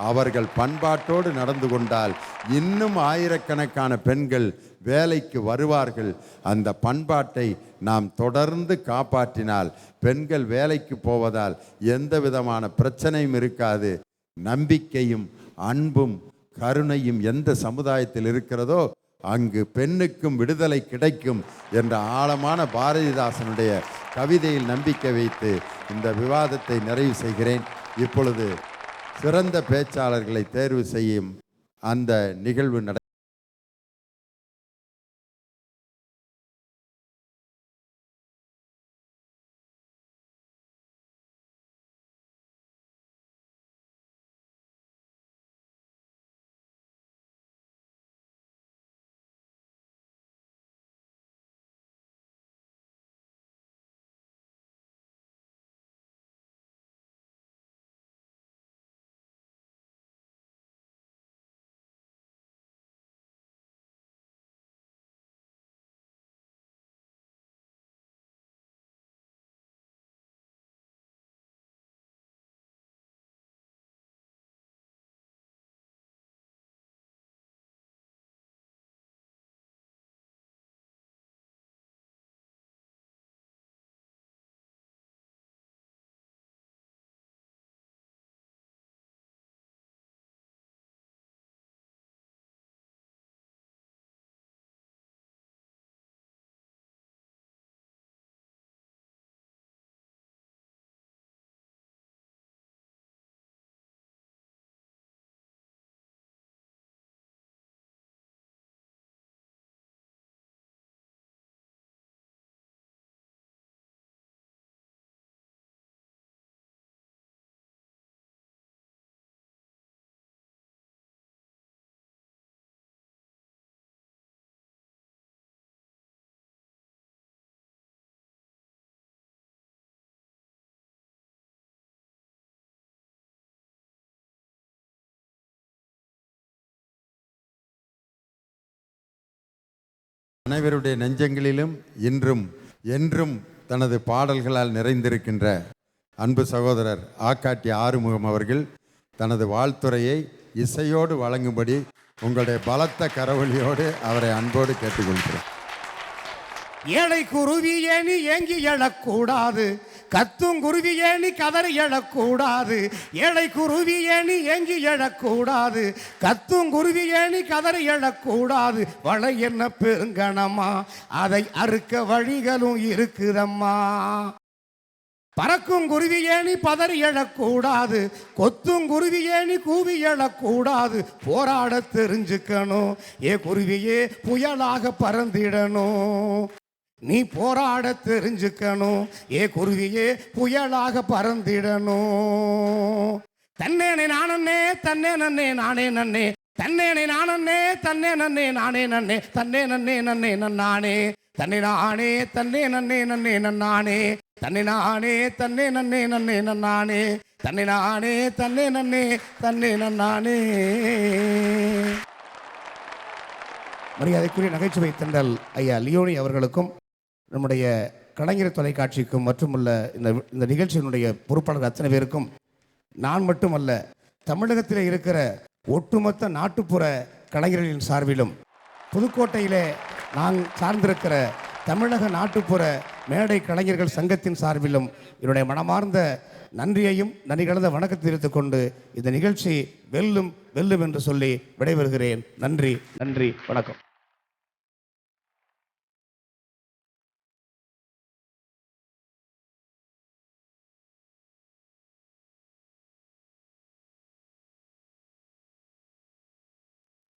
அவர்கள் பண்பாட்டோடு நடந்து கொண்டால் இன்னும் ஆயிரக்கணக்கான பெண்கள் வேலைக்கு வருவார்கள். அந்த பண்பாட்டை நாம் தொடர்ந்து காப்பாற்றினால் பெண்கள் வேலைக்கு போவதால் எந்த விதமான பிரச்சனையும் இருக்காது. நம்பிக்கையும் அன்பும் கருணையும் எந்த சமுதாயத்தில் இருக்கிறதோ அங்கு பெண்ணுக்கும் விடுதலை கிடைக்கும் என்ற ஆழமான பாரதிதாசனுடைய கவிதையில் நம்பிக்கை வைத்து இந்த விவாதத்தை நிறைவு செய்கிறேன். இப்பொழுது சிறந்த பேச்சாளர்களை தேர்வு செய்யும் அந்த நிகழ்வு அனைவருடைய நெஞ்சங்களிலும் இன்றும் என்றும் தனது பாடல்களால் நிறைந்திருக்கின்ற அன்பு சகோதரர் ஆக்காட்டி ஆறுமுகம் அவர்கள் தனது வாழ்த்துறையை இசையோடு வழங்கும்படி உங்களுடைய பலத்த கரவொலியோடு அவரை அன்போடு கேட்டுக்கொள்கிறேன். ஏழை குருவி ஏனி ஏங்கி எழக்கூடாது, கத்தும் குருவி ஏனி கதறி எழக்கூடாது. ஏழை குருவி ஏனி ஏங்கி எழக்கூடாது, கத்தும் குருவி ஏனி கதறி எழக்கூடாது. வளை என்ன பெருங்கணமா, அதை அறுக்க வழிகளும் இருக்குதம்மா. பறக்கும் குருவி ஏனி பதறி எழக்கூடாது, கொத்தும் குருவி ஏனி கூவி எழக்கூடாது. போராட தெரிஞ்சுக்கணும் ஏ குருவியே, புயலாக பறந்திடணும். நீ போராட தெரிஞ்சுக்கணும் ஏ குருவியே, புயலாக பறந்திடணும். தன்னேனே நானே தன்னே நன்னே நானே நன்னே, தன்னேனே நானே தன்னே நன்னே நானே நன்னே, தன்னே நன்னே நன்னே நன்னானே, தன்னை நானே தன்னே நன்னே நன்னே நன்னானே, தன்னை நானே தன்னே நன்னே நன்னே நன்னானே, தன்னை நானே தன்னே நன்னே தன்னே நன்னானே. மரியாதைக்குரிய நகைச்சுவை தென்றல் ஐயா லியோனி அவர்களுக்கும் நம்முடைய கலைஞர் தொலைக்காட்சிக்கும் மற்றுமுள்ள இந்த நிகழ்ச்சியினுடைய பொறுப்பாளர் அத்தனை பேருக்கும் நான் மட்டுமல்ல, தமிழகத்தில் இருக்கிற ஒட்டுமொத்த நாட்டுப்புற கலைஞர்களின் சார்பிலும் புதுக்கோட்டையிலே நான் சார்ந்திருக்கிற தமிழக நாட்டுப்புற மேடை கலைஞர்கள் சங்கத்தின் சார்பிலும் என்னுடைய மனமார்ந்த நன்றியையும் நன்றி கலந்த வணக்கத்தை தெரிவித்துக் கொண்டு இந்த நிகழ்ச்சி வெல்லும் வெல்லும் என்று சொல்லி விடைபெறுகிறேன். நன்றி, நன்றி, வணக்கம்.